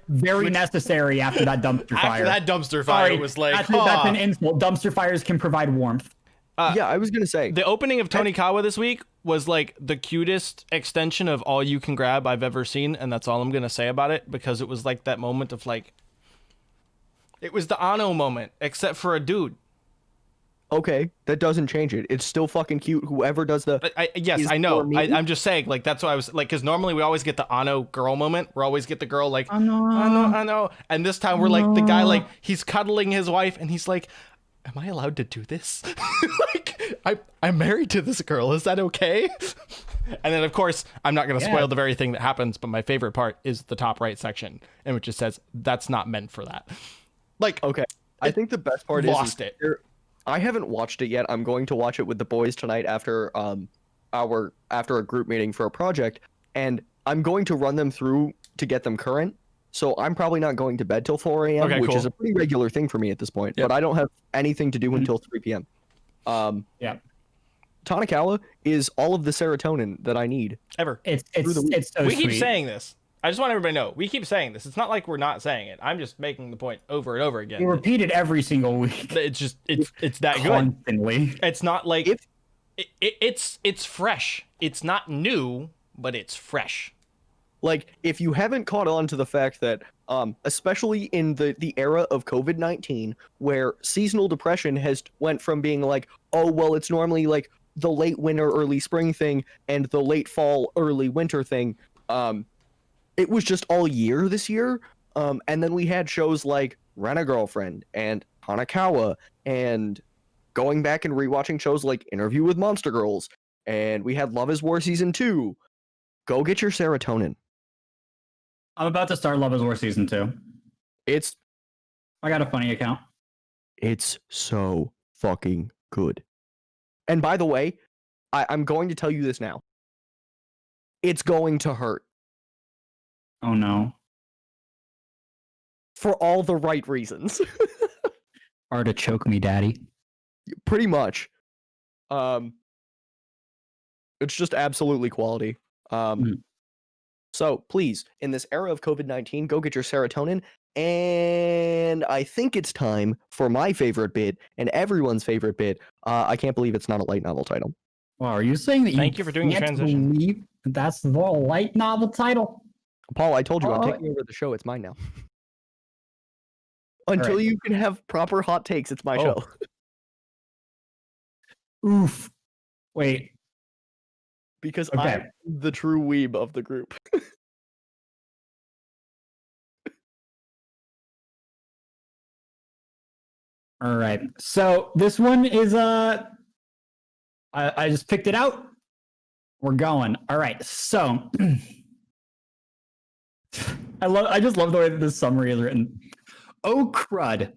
Very necessary after that dumpster fire. After that dumpster fire, Sorry, it was like, that's an insult. Dumpster fires can provide warmth. Yeah, I was gonna say. The opening of Tony Kawa this week was like the cutest extension of All You Can Grab I've ever seen, and that's all I'm gonna say about it, because it was like that moment of like, it was the Ano moment, except for a dude. Okay, that doesn't change it. It's still fucking cute. Whoever does the Yes, is I know. for me. I'm just saying, like, that's why I was like, because normally we always get the Ano girl moment. We always get the girl like, I know. And this time we're like, the guy, like, he's cuddling his wife, and he's like, am I allowed to do this? Like, I'm married to this girl. Is that okay? And then, of course, I'm not going to spoil the very thing that happens, but my favorite part is the top right section, in which it says, that's not meant for that. Like, Okay, I think the best part lost is it. I haven't watched it yet. I'm going to watch it with the boys tonight after after a group meeting for a project, and I'm going to run them through to get them current. So I'm probably not going to bed till 4 a.m., Okay, which cool. is a pretty regular thing for me at this point. Yep. But I don't have anything to do until 3 p.m. Yeah. Tanakawa is all of the serotonin that I need. ever. It's so We sweet. keep saying this. I just want everybody to know. We keep saying this. It's not like we're not saying it. I'm just making the point over and over We again. repeat it every single week. It's just it's that good. Constantly. It's not like If- it's fresh. It's not new, but it's fresh. Like, if you haven't caught on to the fact that, especially in the era of COVID-19, where seasonal depression has went from being like, oh, well, it's normally like the late winter, early spring thing, and the late fall, early winter thing, it was just all year this year. And then we had shows like Rent-A-Girlfriend and Hanakawa, and going back and rewatching shows like Interview with Monster Girls, and we had Love is War Season 2. Go get your serotonin. I'm about to start Love is War Season 2. It's I got a funny account. It's so fucking good. And by the way, I'm going to tell you this now. It's going to hurt Oh no. for all the right reasons. Artichoke me, daddy. Pretty much. It's just absolutely quality. So please, in this era of COVID-19, go get your serotonin. And I think it's time for my favorite bit and everyone's favorite bit. I can't believe it's not a light novel title. Wow, are you saying that Thank you for doing the can't transition. believe that's the light novel title? Paul, I told you I'm Oh. taking over the show. It's mine now. Until right. you can have proper hot takes, it's my Oh. show. Oof. Wait. Because Okay. I'm the true weeb of the group. All right. So this one is I just picked it out. We're going. All right. So I just love the way that this summary is written. Oh crud.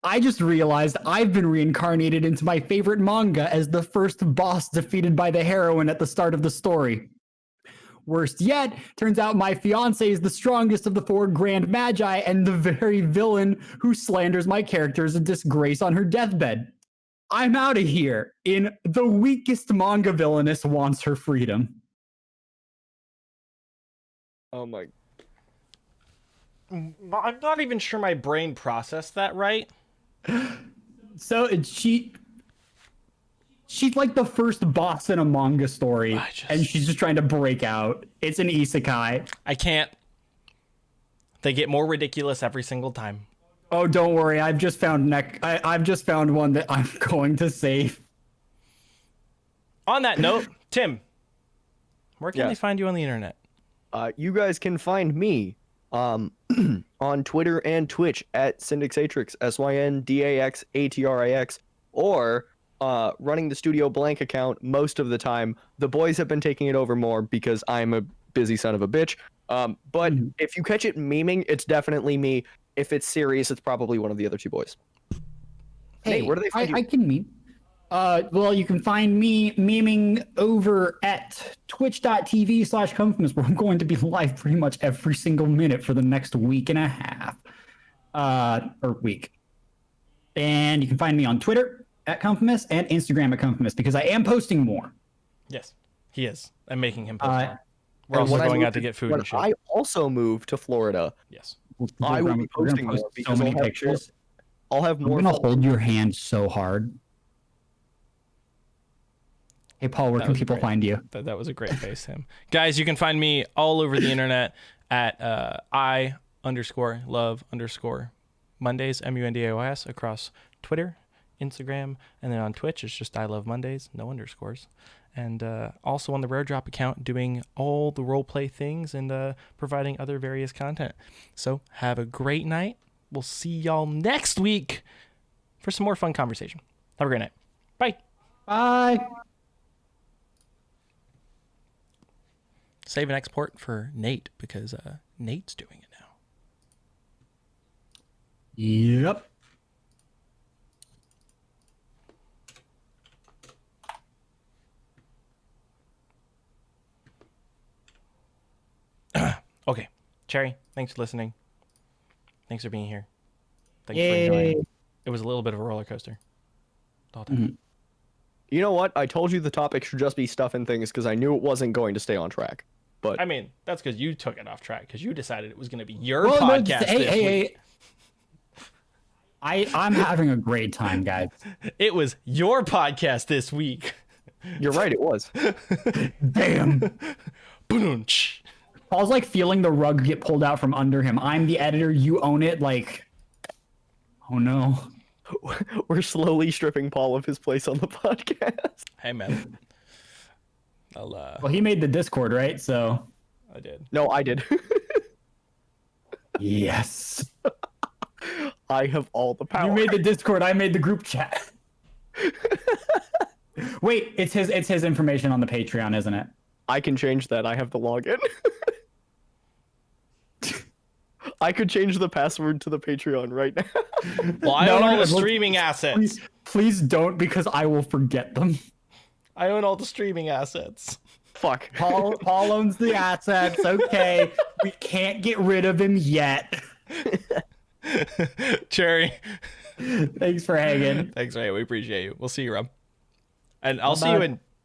I just realized I've been reincarnated into my favorite manga as the first boss defeated by the heroine at the start of the story. Worst yet, turns out my fiance is the strongest of the four grand magi and the very villain who slanders my character as a disgrace on her deathbed. I'm out of here in The Weakest Manga Villainess Wants Her Freedom. Oh my. I'm not even sure my brain processed that right. So she's like the first boss in a manga story, and she's just trying to break out. It's an isekai. I can't. They get more ridiculous every single time. Oh, don't worry. I've just found I've just found one that I'm going to save. On that note, Tim, where can Yes. they find you on the internet? You guys can find me on Twitter and Twitch at Syndixatrix, SYNDAXATRIX, or running the Studio Blank account most of the time. The boys have been taking it over more because I'm a busy son of a bitch. But if you catch it memeing, it's definitely me. If it's serious, it's probably one of the other two boys. Hey, where do they find you? I can meet. Well, you can find me memeing over at twitch.tv/Comfmus, where I'm going to be live pretty much every single minute for the next week and a half. Or week. And you can find me on Twitter at Comfmus and Instagram at Comfmus, because I am posting more. Yes, he is. I'm making him post more. We're And also when I going moved out to get food When and shit. I also moved to Florida, Yes. I will be We're gonna posting post more so because many I'll have pictures. I'll have I'm more. gonna hold your hand so hard. Hey Paul, where That can was people great. find you? That was a great face, Tim. Guys, you can find me all over the internet at I_love_ Mondays, MUNDAOS, across Twitter, Instagram, and then on Twitch, it's just I Love Mondays, no underscores. And also on the Rare Drop account, doing all the roleplay things and providing other various content. So have a great night. We'll see y'all next week for some more fun conversation. Have a great night. Bye. Bye. Save and export for Nate because Nate's doing it now. Yep. Okay. Cherry, thanks for listening. Thanks for being here. Thanks for enjoying. It was a little bit of a roller coaster. The whole time. You know what? I told you the topic should just be stuff and things because I knew it wasn't going to stay on track. But I mean, that's because you took it off track because you decided it was going to be your Well, no, podcast hey, this hey, week. hey. I'm having a great time, guys. It was your podcast this week. you're right, it was. Damn. Boom-ch. Paul's like feeling the rug get pulled out from under him. I'm the editor. You own it. Like, oh no. We're slowly stripping Paul of his place on the podcast. Hey, man. I'll, Well, he made the Discord, right? So. I did. No, I did. Yes. I have all the power. You made the Discord. I made the group chat. Wait, it's his information on the Patreon, isn't it? I can change that. I have the login. I could change the password to the Patreon right now. Well, I No, own all no, the no, streaming assets. Please don't, because I will forget them. I own all the streaming assets. Fuck. Paul owns the assets. Okay, we can't get rid of him yet. Cherry. Thanks for hanging. Thanks, man. We appreciate you. We'll see you, Rob. And I'll see Bye-bye. you in